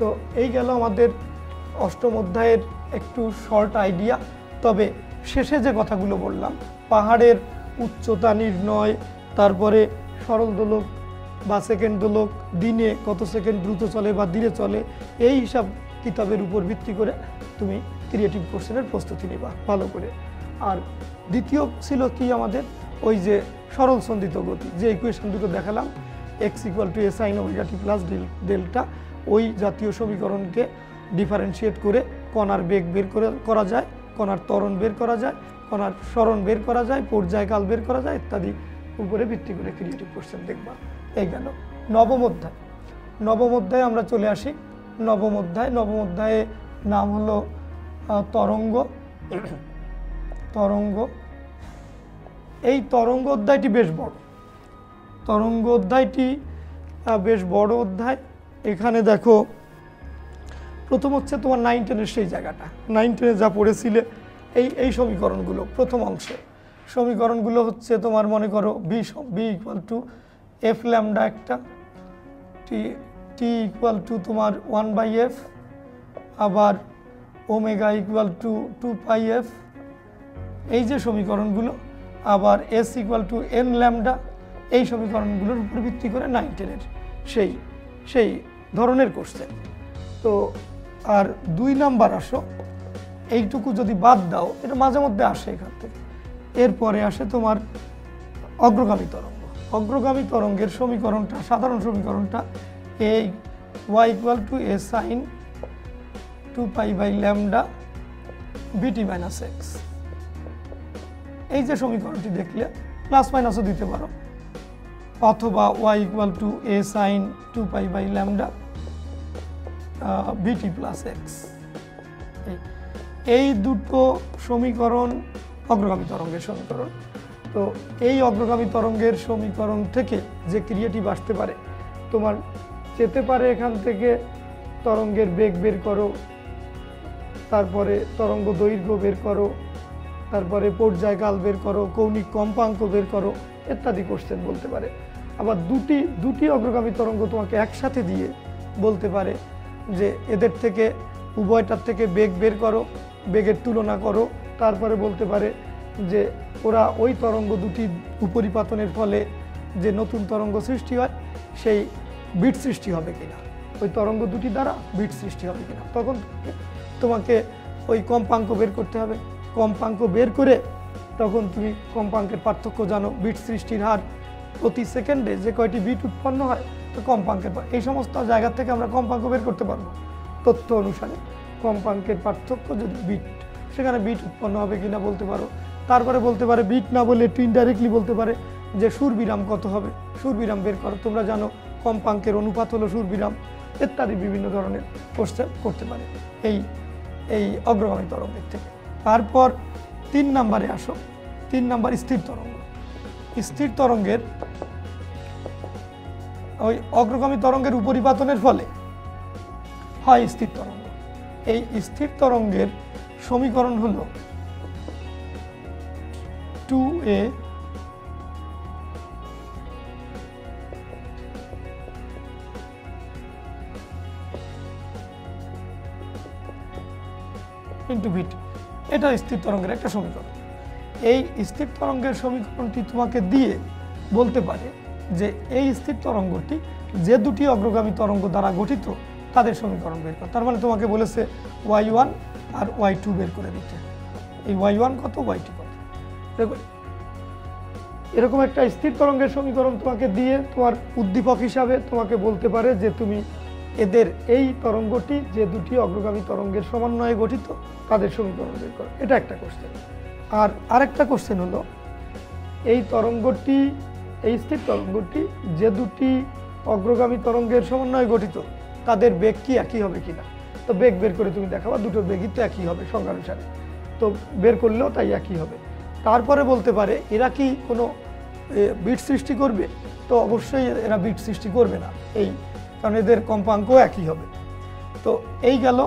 তো এই গেল আমাদের অষ্টম অধ্যায়ের একটু শর্ট আইডিয়া। তবে শেষে যে কথাগুলো বললাম, পাহাড়ের উচ্চতা নির্ণয়, তারপরে সরল দোলক বা সেকেন্ড দোলক দিনে কত সেকেন্ড দ্রুত চলে বা ধীরে চলে, এই হিসাব কিতাবের উপর ভিত্তি করে তুমি ক্রিয়েটিভ কোশ্চেনের প্রস্তুতি নিবা ভালো করে। আর দ্বিতীয় ছিল কি আমাদের ওই যে সরল সন্ধিত গতি, যে ইকুয়েশন দুটো দেখালাম, x = a sin ωt plus delta, ওই জাতীয় সমীকরণকে ডিফারেন্সিয়েট করে কণার বেগ বের করা যায়, কণার ত্বরণ বের করা যায়, কণার সরণ বের করা যায়, পর্যায়কাল বের করা যায় ইত্যাদি উপরে ভিত্তি করে ক্রিয়েটিভ কোশ্চেন দেখবা। এই গেল নবম অধ্যায়। নবম অধ্যায়ে আমরা চলে আসি। নবম অধ্যায়ে নাম হলো তরঙ্গ। এই তরঙ্গ অধ্যায়টি বেশ বড়। তরঙ্গ অধ্যায়টি বেশ বড় অধ্যায়। এখানে দেখো প্রথম হচ্ছে তোমার 9, 10-এর সেই জায়গাটা, 9, 10-এ যা পড়েছিলে এই সমীকরণগুলো। প্রথম অংশে সমীকরণগুলো হচ্ছে তোমার মনে করো B equal to F lambda একটা, টি ইকুয়াল টু তোমার 1/f, আবার ওমেগা ইকুয়াল টু 2πf, এই যে সমীকরণগুলো, আবার S equal to N lambda, এই সমীকরণগুলোর উপর ভিত্তি করে 9, 10-এর সেই ধরনের কোশ্চেন। তো আর 2 নাম্বার আসো, এইটুকু যদি বাদ দাও, এটা মাঝে মধ্যে আসে এখান থেকে। এরপরে আসে তোমার অগ্রগামী তরঙ্গ। অগ্রগামী তরঙ্গের সমীকরণটা, সাধারণ সমীকরণটা এই y equal to a sin 2π/λ bt minus x. এই যে সমীকরণটি দেখলে প্লাস মাইনাসও দিতে পারো, অথবা y equal to a sin 2π/λ bt plus x. এই দুটো সমীকরণ অগ্রগামী তরঙ্গের সমীকরণ। তো এই অগ্রগামী তরঙ্গের সমীকরণ থেকে যে ক্রিয়াটি আসতে পারে, তোমার যেতে পারে এখান থেকে তরঙ্গের বেগ বের করো, তারপরে তরঙ্গ দৈর্ঘ্য বের করো, তারপরে পর্যায়কাল বের করো, কৌণিক কম্পাঙ্ক বের করো, ইত্যাদি কোশ্চেন বলতে পারে। আবার দুটি অগ্রগামী তরঙ্গ তোমাকে একসাথে দিয়ে বলতে পারে যে এদের থেকে উভয়টার থেকে বেগ বের করো, বেগের তুলনা করো, তারপরে বলতে পারে যে ওরা ওই তরঙ্গ দুটি উপরিপাতনের ফলে যে নতুন তরঙ্গ সৃষ্টি হয় সেই বিট সৃষ্টি হবে কিনা, ওই তরঙ্গ দুটি দ্বারা বিট সৃষ্টি হবে কিনা। তখন তোমাকে ওই কম্পাঙ্ক বের করতে হবে। কম্পাঙ্ক বের করে তখন তুমি কম্পাঙ্কের পার্থক্য জানো, বিট সৃষ্টির হার প্রতি সেকেন্ডে যে কয়টি বিট উৎপন্ন হয়, তো কম্পাঙ্কের এই সমস্ত জায়গা থেকে আমরা কম্পাঙ্ক বের করতে পারবো। তথ্য অনুসারে কম্পাঙ্কের পার্থক্য যদি বিট, সেখানে বিট উৎপন্ন হবে কিনা বলতে পারো। তারপরে বলতে পারে বিট না বলে একটু ইনডাইরেক্টলি বলতে পারে যে সুরবিরাম কত হবে, সুরবিরাম বের করো। তোমরা জানো কম্পাঙ্কের অনুপাত হলো সুরবিরাম, ইত্যাদি বিভিন্ন ধরনের কোশ্চেন করতে পারে এই অগ্রগামী তরঙ্গের থেকে। তারপর 3 নাম্বারে আসো। 3 নাম্বার স্থির তরঙ্গ। স্থির তরঙ্গের ওই অগ্রগামী তরঙ্গের উপরিপাতনের ফলে হয় স্থির তরঙ্গ। এই স্থির তরঙ্গের সমীকরণ হলো 2a ইন্টু vt। এটা স্থির তরঙ্গের একটা সমীকরণ। এই স্থির তরঙ্গের সমীকরণটি তোমাকে দিয়ে বলতে পারে যে এই স্থির তরঙ্গটি যে দুটি অগ্রগামী তরঙ্গ দ্বারা গঠিত তাদের সমীকরণ বের কর। তার মানে তোমাকে বলেছে y1 আর y2 বের করে দিতে। এই y1 কত, y2 কত। দেখো এরকম একটা স্থির তরঙ্গের সমীকরণ তোমাকে দিয়ে তোমার উদ্দীপক হিসাবে তোমাকে বলতে পারে যে তুমি এদের এই তরঙ্গটি যে দুটি অগ্রগামী তরঙ্গের সমন্বয়ে গঠিত তাদের সমীকরণ বের করো। এটা একটা কোশ্চেন। আর আরেকটা কোশ্চেন হলো এই তরঙ্গটি, এই স্থির তরঙ্গটি যে দুটি অগ্রগামী তরঙ্গের সমন্বয়ে গঠিত তাদের বেগ কি একই হবে কিনা। তো বেগ বের করে তুমি দেখাবা দুটোর বেগই তো একই হবে সংজ্ঞানুসারে, তো বের করলেও তাই একই হবে। তারপরে বলতে পারে এরা কি কোনো বিট সৃষ্টি করবে, তো অবশ্যই এরা বিট সৃষ্টি করবে না, কারণ এদের কম্পাঙ্ক একই হবে। তো এই গেল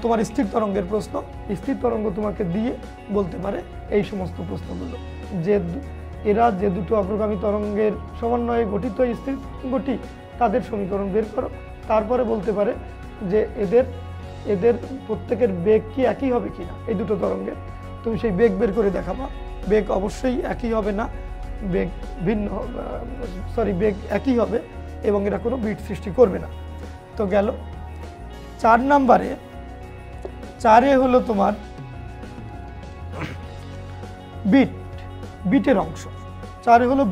তোমার স্থির তরঙ্গের প্রশ্ন। স্থির তরঙ্গ তোমাকে দিয়ে বলতে পারে এই সমস্ত প্রশ্নগুলো যে এরা যে দুটো অগ্রগামী তরঙ্গের সমন্বয়ে গঠিত স্থির তরঙ্গটি তাদের সমীকরণ বের করো। তারপরে বলতে পারে যে এদের প্রত্যেকের বেগ কি একই হবে কিনা, এই দুটো তরঙ্গের তুমি সেই বেগ বের করে দেখাবা। বেগ অবশ্যই একই হবে না, বেগ ভিন্ন, বেগ একই হবে এবং এরা কোনো বিট সৃষ্টি করবে না। তো গেল 4 নাম্বারে। 4-এ হলো তোমার বিটের অংশ। 4-এ হলো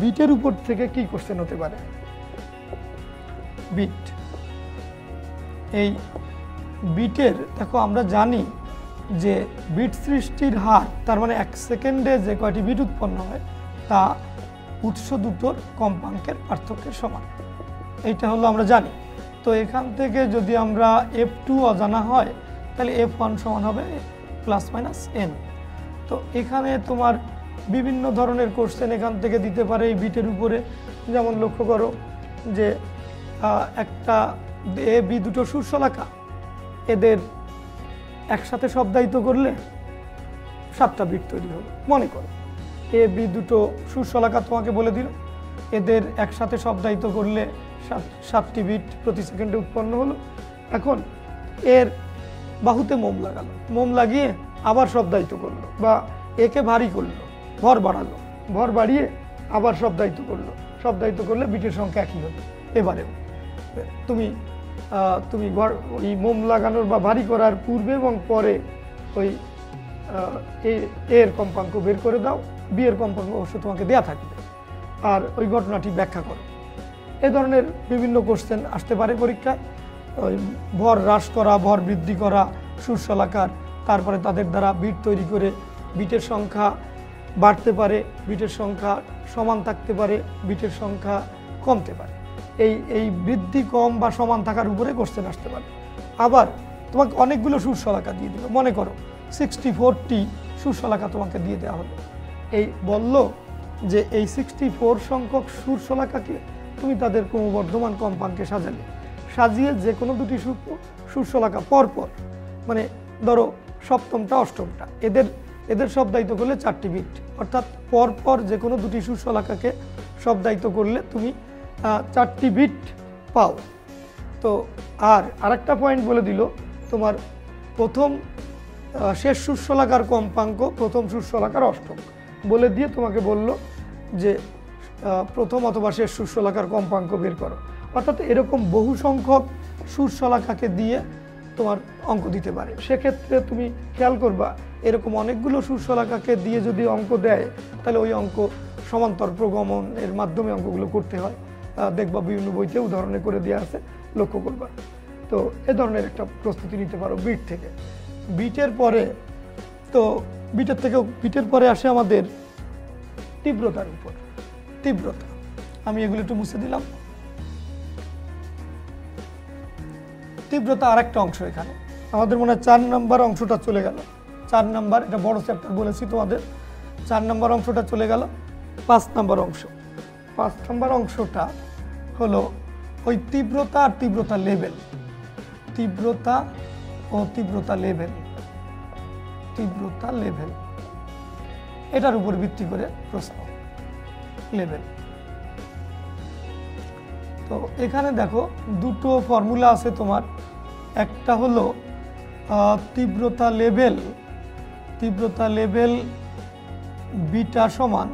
বিটের উপর থেকে কি কোশ্চেন হতে পারে। বিট, এই বিটের দেখো আমরা জানি যে বিট সৃষ্টির হার, তার মানে 1 সেকেন্ডে যে কয়টি বিট উৎপন্ন হয় তা উৎস দুটোর কম্পাঙ্কের পার্থক্যের সমান। এইটা হলো আমরা জানি। তো এখান থেকে যদি আমরা f2 অজানা হয় তাহলে f1 সমান হবে +- n। তো এখানে তোমার বিভিন্ন ধরনের কোশ্চেন এখান থেকে দিতে পারে এই বিটের উপরে। যেমন লক্ষ্য করো যে একটা এ বি দুটো সুরশলাকা, এদের একসাথে শব্দায়িত করলে 7টা বিট তৈরি হবে। মনে করো এ বি দুটো সুরশলাকা তোমাকে বলে দিল, এদের একসাথে শব্দায়িত করলে 7টি বিট প্রতি সেকেন্ডে উৎপন্ন হলো। এখন এর বাহুতে মোম লাগালো, মোম লাগিয়ে আবার শব্দায়িত করলো, বা একে ভারী করলো, ভর বাড়ালো, ভর বাড়িয়ে আবার শব্দায়িত করলো, শব্দায়িত করলে বিটের সংখ্যা একই হবে। এবারেও তুমি ওই মোম লাগানোর বা ভারী করার পূর্বে এবং পরে ওই এর কম্পাঙ্ক বের করে দাও, বি এর কম্পাঙ্ক অবশ্য তোমাকে দেয়া থাকবে, আর ওই ঘটনাটি ব্যাখ্যা করো। এ ধরনের বিভিন্ন কোশ্চেন আসতে পারে পরীক্ষায়। ওই ভর হ্রাস করা, ভর বৃদ্ধি করা সুরশলাকার, তারপরে তাদের দ্বারা বিট তৈরি করে বিটের সংখ্যা বাড়তে পারে, বিটের সংখ্যা সমান থাকতে পারে, বিটের সংখ্যা কমতে পারে। এই বৃদ্ধি কম বা সমান থাকার উপরে কোশ্চেন আসতে পারে। আবার তোমাকে অনেকগুলো সুরশলাকা দিয়ে দিল, মনে করো 64টি সুরশলাকা তোমাকে দিয়ে দেওয়া হলো। এই বলল যে এই 64 সংখ্যক সুরশলাকাকে তুমি তাদের ক্রমবর্ধমান কম্পাঙ্কে সাজালে, সাজিয়ে যে কোনো দুটি সুরশলাকা পরপর, মানে ধরো সপ্তমটা অষ্টমটা, এদের শব্দায়িত করলে 4টি বিট, অর্থাৎ পরপর যে কোনো দুটি সুরশলাকাকে শব্দায়িত করলে তুমি 4টি বিট পাও। তো আরেকটা পয়েন্ট বলে দিল, তোমার প্রথম শেষ সুরশলাকার কম্পাঙ্ক প্রথম সুরশলাকার অষ্টক বলে দিয়ে তোমাকে বলল যে প্রথম অথবা শেষ সুরশলাকার কম্পাঙ্ক বের করো। অর্থাৎ এরকম বহু সংখ্যক সুরশলাকাকে দিয়ে তোমার অঙ্ক দিতে পারে। সেক্ষেত্রে তুমি খেয়াল করবা, এরকম অনেকগুলো সুরশলাকাকে দিয়ে যদি অঙ্ক দেয় তাহলে ওই অঙ্ক সমান্তর প্রগমনের মাধ্যমে অঙ্কগুলো করতে হয়। দেখবা বিভিন্ন বইতে উদাহরণে করে দেওয়া আছে, লক্ষ্য করবা। তো এ ধরনের একটা প্রস্তুতি নিতে পারো বিট থেকে। বিটের পরে আসে আমাদের তীব্রতার উপর। তীব্রতা আমি এগুলো একটু মুছে দিলাম। তীব্রতা আরেকটা অংশ, এখানে আমাদের মনে হয় 4 নম্বর অংশটা চলে গেল। 4 নম্বর, এটা বড় চ্যাপ্টার বলেছি তোমাদের, 4 নম্বর অংশটা চলে গেল। 5 নম্বর অংশ, 5 নম্বর অংশটা হলো ওই তীব্রতা আর তীব্রতা লেভেল। তীব্রতা ও তীব্রতা লেভেল, তীব্রতা লেভেল, এটার উপর ভিত্তি করে প্রশ্ন। লেভেল, তো এখানে দেখো দুটো ফর্মুলা আছে তোমার। একটা হলো তীব্রতা লেভেল বিটা সমান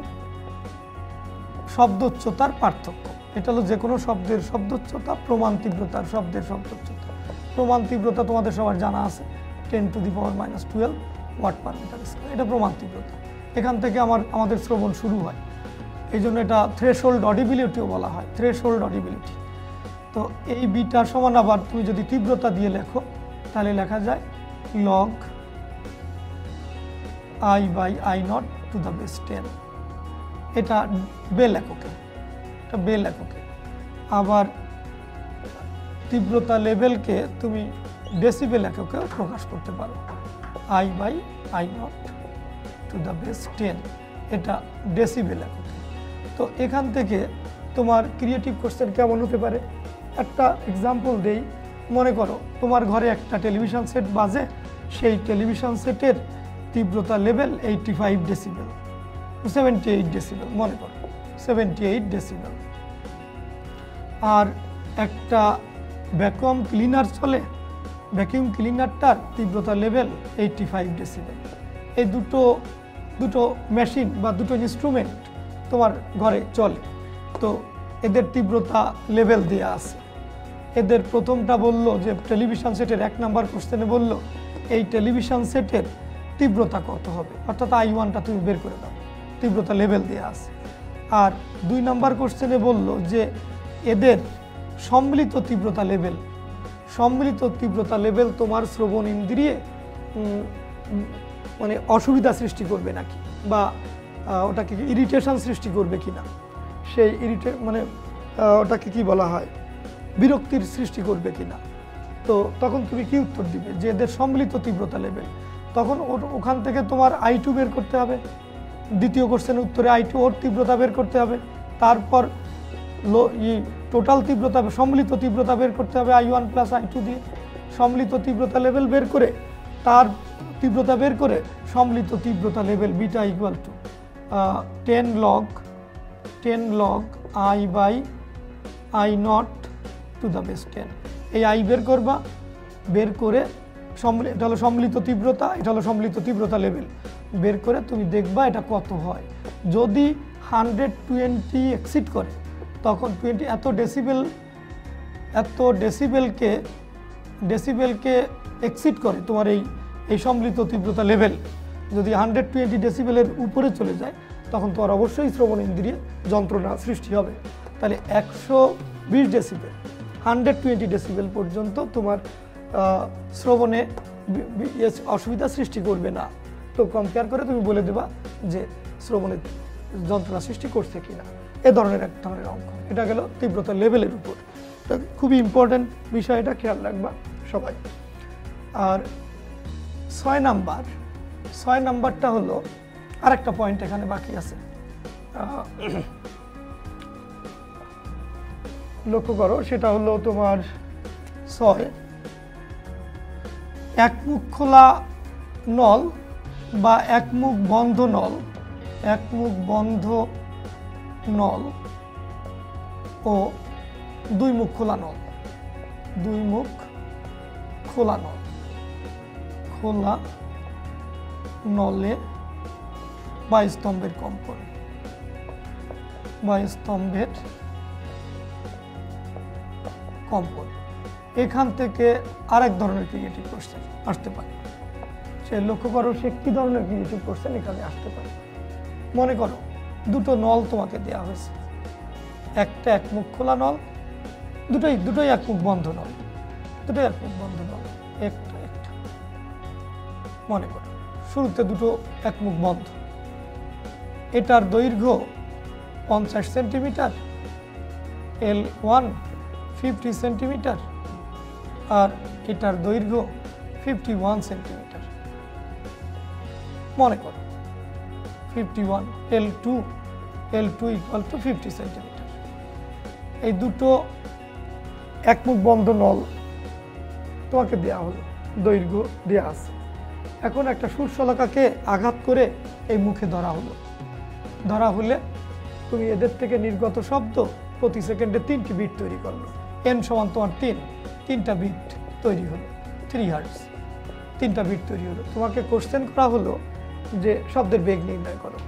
শব্দোচ্চতার পার্থক্য। এটা হলো যে কোনো শব্দের শব্দোচ্চতা, প্রমাণ তীব্রতার শব্দের শব্দোচ্চতা। প্রমাণ তীব্রতা তোমাদের সবার জানা আছে, 10⁻⁻12 ওয়াট পার মিটার স্কয়ার, এটা প্রমাণ তীব্রতা। এখান থেকে আমাদের শ্রবণ শুরু হয়, এই জন্য এটা থ্রেশহোল্ড অডিবিলিটিও বলা হয়, থ্রেশহোল্ড অডিবিলিটি। তো এই বিটা সমান আবার তুমি যদি তীব্রতা দিয়ে লেখো তাহলে লেখা যায় log I/I0 two the base 10। এটা বেল এককে, এটা বেল এককে। আবার তীব্রতা লেভেলকে তুমি ডেসিবেল এককেও প্রকাশ করতে পারো, I/I0 টু দ্য বেস 10, এটা ডেসিবেল এককে। তো এখান থেকে তোমার ক্রিয়েটিভ কোশ্চেন কেমন হতে পারে, একটা এক্সাম্পল দেই। মনে করো তোমার ঘরে একটা টেলিভিশন সেট বাজে, সেই টেলিভিশন সেটের তীব্রতা লেভেল 85 ডেসিবেল, 78 ডেসিবেল, মনে করো 78 ডেসিবেল। আর একটা ভ্যাকুয়াম ক্লিনার চলে, ভ্যাকুয়াম ক্লিনারটার তীব্রতা লেভেল 85 ডেসিবেল। এই দুটো মেশিন বা দুটো ইনস্ট্রুমেন্ট তোমার ঘরে চলে, তো এদের তীব্রতা লেভেল দেওয়া আছে। এদের প্রথমটা বললো যে টেলিভিশন সেটের 1 নম্বর কোশ্চেনে বললো এই টেলিভিশন সেটের তীব্রতা কত হবে, অর্থাৎ I1টা তুমি বের করে দাও, তীব্রতা লেভেল দেওয়া আছে। আর 2 নম্বর কোশ্চেনে বললো যে এদের সম্মিলিত তীব্রতা লেভেল তোমার শ্রবণ ইন্দ্রিয়ে মানে অসুবিধা সৃষ্টি করবে নাকি, বা ওটাকে ইরিটেশন সৃষ্টি করবে কিনা, সেই ওটাকে কি বলা হয়, বিরক্তির সৃষ্টি করবে কিনা। তো তখন তুমি কি উত্তর দিবে যে এদের সম্মিলিত তীব্রতা লেভেল। তখন ওখান থেকে তোমার I2 বের করতে হবে, দ্বিতীয় কোশ্চেনের উত্তরে I2 ওর তীব্রতা বের করতে হবে, তারপর টোটাল তীব্রতা সম্মিলিত তীব্রতা বের করতে হবে I1 প্লাস I2 দিয়ে, সম্মিলিত তীব্রতা লেভেল বের করে তার তীব্রতা বের করে সম্মিলিত তীব্রতা level beta equal to 10 log I by I nought to the base 10। এই I বের করবা, বের করে এটা হলো সম্মিলিত তীব্রতা, এটা হলো সম্মিলিত তীব্রতা লেভেল, বের করে তুমি দেখবা এটা কত হয়। যদি 120 এক্সিড করে তখন 20 এত ডেসিবেলকে এক্সিড করে তোমার এই সম্মিলিত তীব্রতা লেভেল যদি 120 ডেসিবেলের উপরে চলে যায় তখন তোমার অবশ্যই শ্রবণ ইন্দ্রিয়ে যন্ত্রণা সৃষ্টি হবে। তাহলে 120 ডেসিবেল 120 ডেসিবেল পর্যন্ত তোমার শ্রবণে অসুবিধা সৃষ্টি করবে না। তো কম্পেয়ার করে তুমি বলে দেবা যে শ্রবণে যন্ত্রণা সৃষ্টি করছে কিনা। এ ধরনের এক ধরনের অঙ্ক। এটা গেল তীব্রতা লেভেলের উপর। খুবই ইম্পর্টেন্ট বিষয়, এটা খেয়াল রাখবা সবাই। আর 6 নাম্বারটা হলো আরেকটা পয়েন্ট এখানে বাকি আছে, লক্ষ্য করো। সেটা হলো তোমার 6 একমুখ খোলা নল বা একমুখ বন্ধ নল, একমুখ বন্ধ নল ও দুই মুখ খোলা নল, দুই মুখ খোলা নল, খোলা নলে বা স্তম্ভের কম্পন বা স্তম্ভের কম্পন। এখান থেকে আরেক ধরনের ক্রিয়েটিভ কোশ্চেন আসতে পারে। সে লক্ষ্য করো সে কি ধরনের ক্রিয়েটিভ কোশ্চেন এখানে আসতে পারে। মনে করো দুটো নল তোমাকে দেওয়া হয়েছে, একটা একমুখ খোলা নল, দুটোই একমুখ বন্ধ নল, দুটোই একমুখ বন্ধ নল, একটা মনে করো শুরুতে দুটো একমুখ বন্ধ। এটার দৈর্ঘ্য 50 সেন্টিমিটার, L1 50 সেন্টিমিটার, আর এটার দৈর্ঘ্য 51 সেন্টিমিটার। মনে করো 51 L2 ইকুয়াল টু 50 সেন্টিমিটার। এই দুটো একমুখ বন্ধ নল তোমাকে দেয়া হলো, দৈর্ঘ্য দেয়া আছে। এখন একটা সুরশলাকাকে আঘাত করে এই মুখে ধরা হলো, ধরা হলে তুমি এদের থেকে নির্গত শব্দ প্রতি সেকেন্ডে 3টি বিট তৈরি করলো। n সমান তোমার 3টা বিট তৈরি হলো, 3 হার্টজ, 3টা বিট তৈরি হলো। তোমাকে কোশ্চেন করা হলো যে শব্দের বেগ নির্ণয় করো।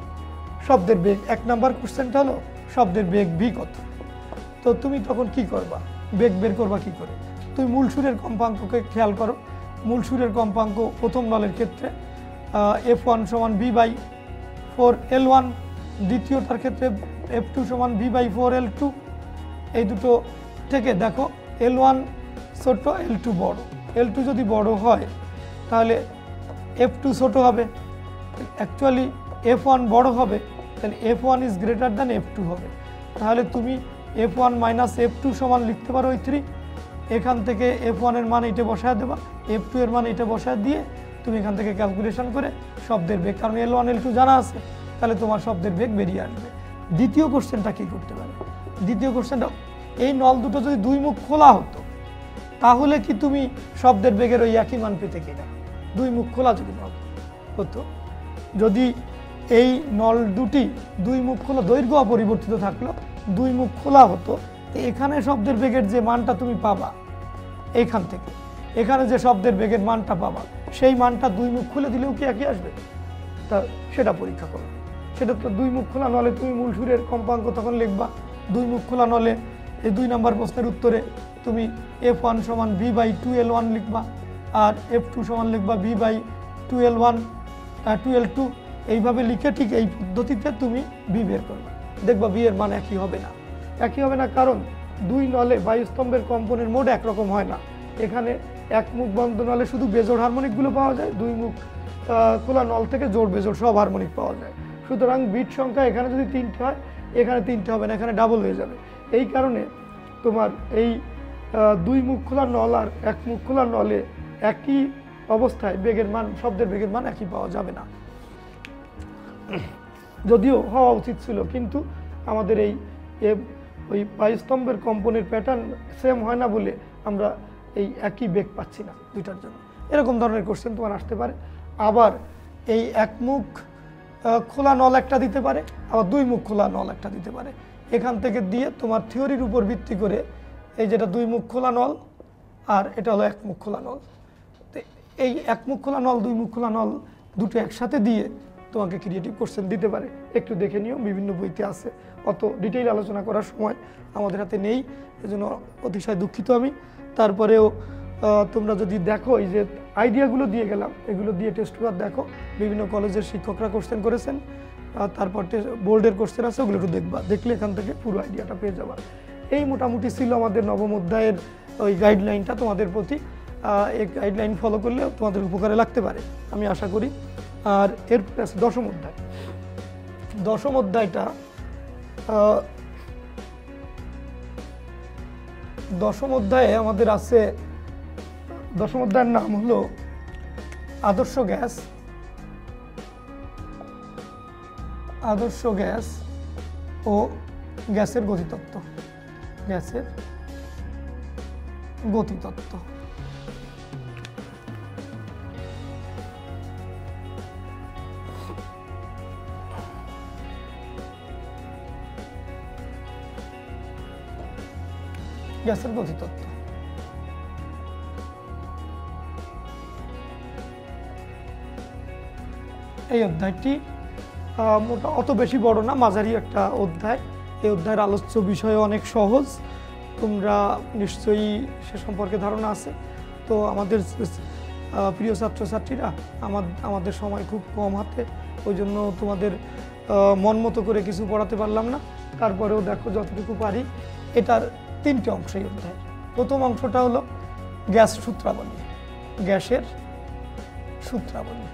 শব্দের বেগ 1 নাম্বার কোশ্চেনটা হলো শব্দের বেগ ভি কত। তো তুমি তখন কি করবা, বেগ বের করবা কি করে? তুমি মূল সুরের কম্পাঙ্ককে খেয়াল করো। মূল সুরের কম্পাঙ্ক প্রথম নলের ক্ষেত্রে F1 সমান V/4 L1, দ্বিতীয়টার ক্ষেত্রে F2 সমান V/4 L2। এই দুটো থেকে দেখো L1 ছোট, L2 বড়। L2 যদি বড় হয় তাহলে F2 ছোট হবে, অ্যাকচুয়ালি F1 বড় হবে, তাহলে F1 is greater than F2 হবে। তাহলে তুমি F1 মাইনাস F2 সমান লিখতে পারো ওই 3। এখান থেকে F1 এর মান এটা বসায় দেবা, F2 এর মান এটা বসায় দিয়ে তুমি এখান থেকে ক্যালকুলেশন করে শব্দের বেগ, কারণ L1 L2 জানা আছে, তাহলে তোমার শব্দের বেগ বেরিয়ে আসবে। দ্বিতীয় কোশ্চেনটা কি করতে পারে? দ্বিতীয় কোশ্চেনটা, এই নল দুটো যদি দুই মুখ খোলা হতো তাহলে কি তুমি শব্দের বেগের ওই একই মান পেতে কিনা? দুই মুখ খোলা যদি নল হতো, যদি এই নল দুটি দুই মুখ খোলা, দৈর্ঘ্য অপরিবর্তিত থাকলো, দুই মুখ খোলা হতো, তো এখানে শব্দের বেগের যে মানটা তুমি পাবা, এইখান থেকে এখানে যে শব্দের বেগের মানটা পাবা, সেই মানটা দুই মুখ খুলে দিলেও কি একই আসবে? তা সেটা পরীক্ষা করো। সেটা তো দুই মুখ খোলা নলে তুমি মূল সুরের কম্পাঙ্ক তখন লিখবা। দুই মুখ খোলা নলে এই 2 নম্বর প্রশ্নের উত্তরে তুমি F1 সমান V/2L1 লিখবা, আর F2 সমান লিখবা V/2L1 2L2। এইভাবে লিখে ঠিক এই পদ্ধতিতে তুমি ভি বের করবে। দেখবা ভি এর মান একই হবে না, একই হবে না, কারণ দুই নলে বায়ুস্তম্ভের কম্পনের মোড একরকম হয় না। এখানে এক মুখ বন্ধ নলে শুধু বেজোড় হারমোনিকগুলো পাওয়া যায়, দুই মুখ খোলা নল থেকে জোড় বেজোড় সব হারমোনিক পাওয়া যায়। সুতরাং বিট সংখ্যা এখানে যদি 3টে হয়, এখানে 3টে হবে না, এখানে ডাবল হয়ে যাবে। এই কারণে তোমার এই দুই মুখ খোলা নল আর এক মুখ খোলা নলে একই অবস্থায় বেগের মান, শব্দের বেগের মান একই পাওয়া যাবে না। যদিও হওয়া উচিত ছিল, কিন্তু আমাদের ওই বায়ুস্তম্ভের কম্পনের প্যাটার্ন সেম হয় না বলে আমরা এই একই বেগ পাচ্ছি না দুইটার জন্য। এরকম ধরনের কোশ্চেন তোমার আসতে পারে। আবার এই একমুখ খোলা নল একটা দিতে পারে, আবার দুই মুখ খোলা নল একটা দিতে পারে। এখান থেকে দিয়ে তোমার থিওরির উপর ভিত্তি করে এই যেটা দুই মুখ খোলা নল আর এটা হলো এক মুখ খোলা নল, তো এই এক মুখ খোলা নল দুই মুখ খোলা নল দুটো একসাথে দিয়ে তোমাকে ক্রিয়েটিভ কোশ্চেন দিতে পারে। একটু দেখে নিও, বিভিন্ন বইতে আছে, অত ডিটেইল আলোচনা করার সময় আমাদের হাতে নেই, এজন্য অতিশয় দুঃখিত আমি। তারপরেও তোমরা যদি দেখো এই যে আইডিয়াগুলো দিয়ে গেলাম, এগুলো দিয়ে টেস্ট পেপার দেখো, বিভিন্ন কলেজের শিক্ষকরা কোশ্চেন করেছেন, তারপর বোর্ডের কোশ্চেন আছে, ওগুলো একটু দেখবা, দেখলে এখান থেকে পুরো আইডিয়াটা পেয়ে যাবা। এই মোটামুটি ছিল আমাদের নবম অধ্যায়ের ওই গাইডলাইনটা তোমাদের প্রতি। এই গাইডলাইন ফলো করলে তোমাদের উপকারে লাগতে পারে আমি আশা করি। আর এর দশম অধ্যায়, দশম অধ্যায়টা দশম অধ্যায়ে আমাদের আছে, দশম অধ্যায়ের নাম হলো আদর্শ গ্যাস, আদর্শ গ্যাস ও গ্যাসের গতিতত্ত্ব, গ্যাসের গতিতত্ত্ব। গ্যাসের গতিতত্ত্ব এই অধ্যায়টি মোটা অত বেশি বড় না, মাঝারি একটা অধ্যায়। এই অধ্যায়ের আলোচ্য বিষয় অনেক সহজ, তোমরা নিশ্চয়ই সে সম্পর্কে ধারণা আছে। তো আমাদের প্রিয় ছাত্রছাত্রীরা, আমাদের সময় খুব কম হাতে, ওই জন্য তোমাদের মন মতো করে কিছু পড়াতে পারলাম না, তারপরেও দেখো যতটুকু পারি। এটার তিনটে অংশ এই অধ্যায়। প্রথম অংশটা হলো গ্যাস সূত্রাবলী, গ্যাসের সূত্রাবলী।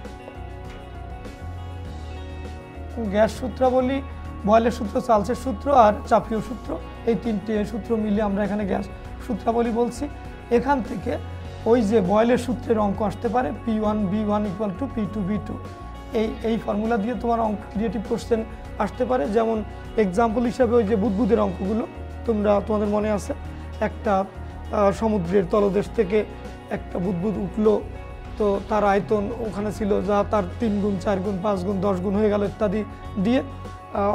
গ্যাস সূত্রাবলী, বয়েলের সূত্র, চার্লসের সূত্র আর চাপীয় সূত্র, এই তিনটে সূত্র মিলে আমরা এখানে গ্যাস সূত্রাবলী বলছি। এখান থেকে ওই যে বয়েলের সূত্রের অঙ্ক আসতে পারে, P1B1 = P2V2, এই ফর্মুলা দিয়ে তোমার অঙ্ক ক্রিয়েটিভ কোশ্চেন আসতে পারে। যেমন এক্সাম্পল হিসাবে ওই যে বুদবুদের অঙ্কগুলো তোমাদের মনে আছে, একটা সমুদ্রের তলদেশ থেকে একটা বুদবুদ উঠলো, তো তার আয়তন ওখানে ছিল যা তার 3 গুণ 4 গুণ 5 গুণ 10 গুণ হয়ে গেল ইত্যাদি দিয়ে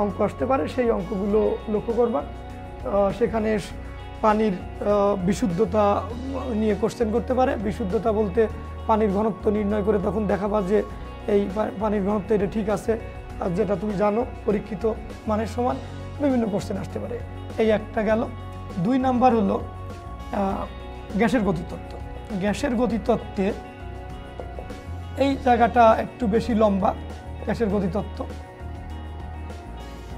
অঙ্ক আসতে পারে। সেই অঙ্কগুলো লক্ষ্য করবা। সেখানে পানির বিশুদ্ধতা নিয়ে কোশ্চেন করতে পারে। বিশুদ্ধতা বলতে পানির ঘনত্ব নির্ণয় করে তখন দেখাবা যে এই পানির ঘনত্ব এটা ঠিক আছে, আর যেটা তুমি জানো পরীক্ষিত মানের সমান। বিভিন্ন কোশ্চেন আসতে পারে। এই একটা গেল। 2 নাম্বার হলো গ্যাসের গতিতত্ত্ব। গ্যাসের গতিতত্ত্বে এই জায়গাটা একটু বেশি লম্বা, গ্যাসের গতিতত্ত্ব।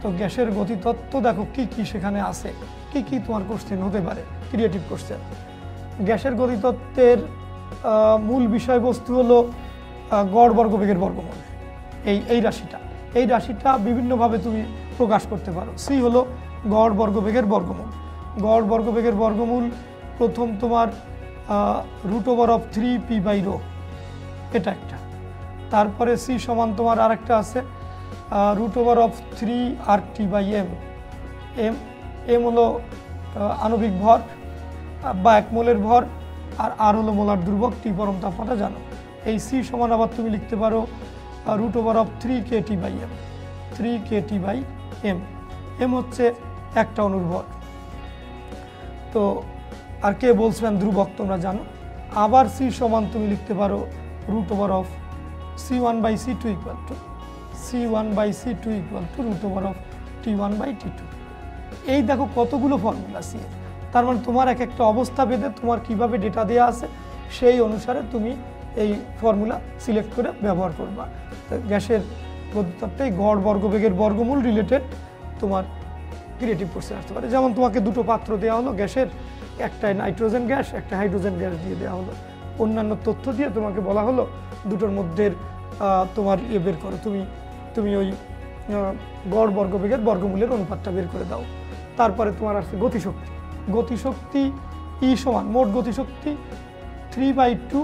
তো গ্যাসের গতিতত্ত্ব দেখো কি কি সেখানে আছে, কি কি তোমার কোশ্চেন হতে পারে, ক্রিয়েটিভ কোশ্চেন। গ্যাসের গতিতত্ত্বের মূল বিষয়বস্তু হলো গড় বর্গবেগের বর্গমূল। এই রাশিটা বিভিন্নভাবে তুমি প্রকাশ করতে পারো। সি হলো গড় বর্গবেগের বর্গমূল। গড় বর্গবেগের বর্গমূল প্রথম তোমার √3p/ρ, এটা একটা। তারপরে সি সমান তোমার আরেকটা আছে √3RT/m। এম হলো আণবিক ভর বা এক মোলের ভর, আর হলো মোলার ধ্রুবক, টি পরম তাপমাত্রা জানো। এই সি সমান আবার তুমি লিখতে পারো √3kT/m। 3kT/m। এম হচ্ছে একটা অণুর ভর, তো আর কে বলছেন ধ্রুবক তোমরা জানো। আবার সি সমান তুমি লিখতে পারো √C1/C2 √T1/T2। এই দেখো কতগুলো ফর্মুলা সি এর। তার মানে তোমার এক একটা অবস্থা ভেদে তোমার কিভাবে ডেটা দেওয়া আছে সেই অনুসারে তুমি এই ফর্মুলা সিলেক্ট করে ব্যবহার করবা। গ্যাসের গতিতত্ত্বে গড় বর্গবেগের বর্গমূল রিলেটেড তোমার ক্রিয়েটিভ কোশ্চেন আসতে পারে। যেমন তোমাকে দুটো পাত্র দেওয়া হলো গ্যাসের, একটা নাইট্রোজেন গ্যাস, একটা হাইড্রোজেন গ্যাস দিয়ে দেওয়া হলো। অন্যান্য তথ্য দিয়ে তোমাকে বলা হলো দুটোর মধ্যে তোমার বের করো, তুমি ওই গড় বর্গবেগের বর্গমূলের অনুপাতটা বের করে দাও। তারপরে তোমার আসছে গতিশক্তি। গতিশক্তি ই সমান মোট গতিশক্তি 3/2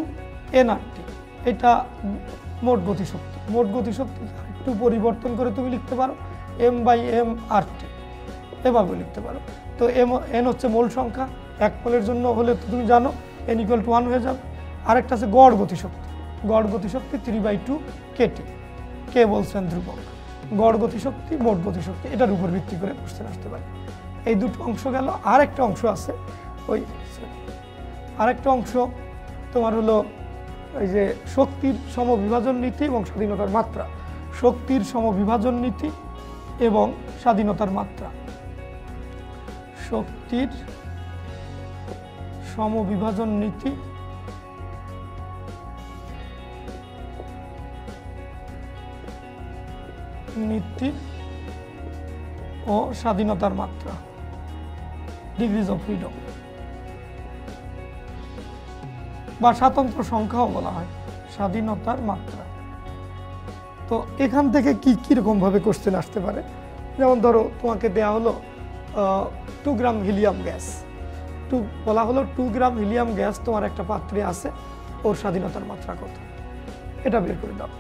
nRT, এটা মোট গতিশক্তি। মোট গতিশক্তি একটু টু পরিবর্তন করে তুমি লিখতে পারো M/m/RT, এভাবে লিখতে পারো। তো n হচ্ছে মোল সংখ্যা, 1 মোলের জন্য হলে তো তুমি জানো n = 1 হয়ে যাবে। আরেকটা আছে গড় গতিশক্তি, গড় গতিশক্তি 3/2 kT, কে বলছেন ধ্রুবক। গড় গতিশক্তি, মোট গতিশক্তি, এটার উপর ভিত্তি করে কোশ্চেন আসতে পারে। এই দুটো অংশ গেল। আরেকটা অংশ আছে, আরেকটা অংশ তোমার হলো এই যে শক্তির সমবিভাজন নীতি এবং স্বাধীনতার মাত্রা। শক্তির সমবিভাজন নীতি এবং স্বাধীনতার মাত্রা। শক্তির সমবিভাজন নীতি ও স্বাধীনতার মাত্রা, ডিগ্রিজ অফ ফ্রিডম, বা স্বাতন্ত্র সংখ্যাও বলা হয়, স্বাধীনতার মাত্রা। তো এখান থেকে কি রকম ভাবে কোশ্চেন আসতে পারে, যেমন ধরো তোমাকে দেয়া হলো 2 গ্রাম হিলিয়াম গ্যাস, বলা হলো 2 গ্রাম হিলিয়াম গ্যাস তোমার একটা পাত্রে আছে, ওর স্বাধীনতার মাত্রা কত, এটা বের করে দাও।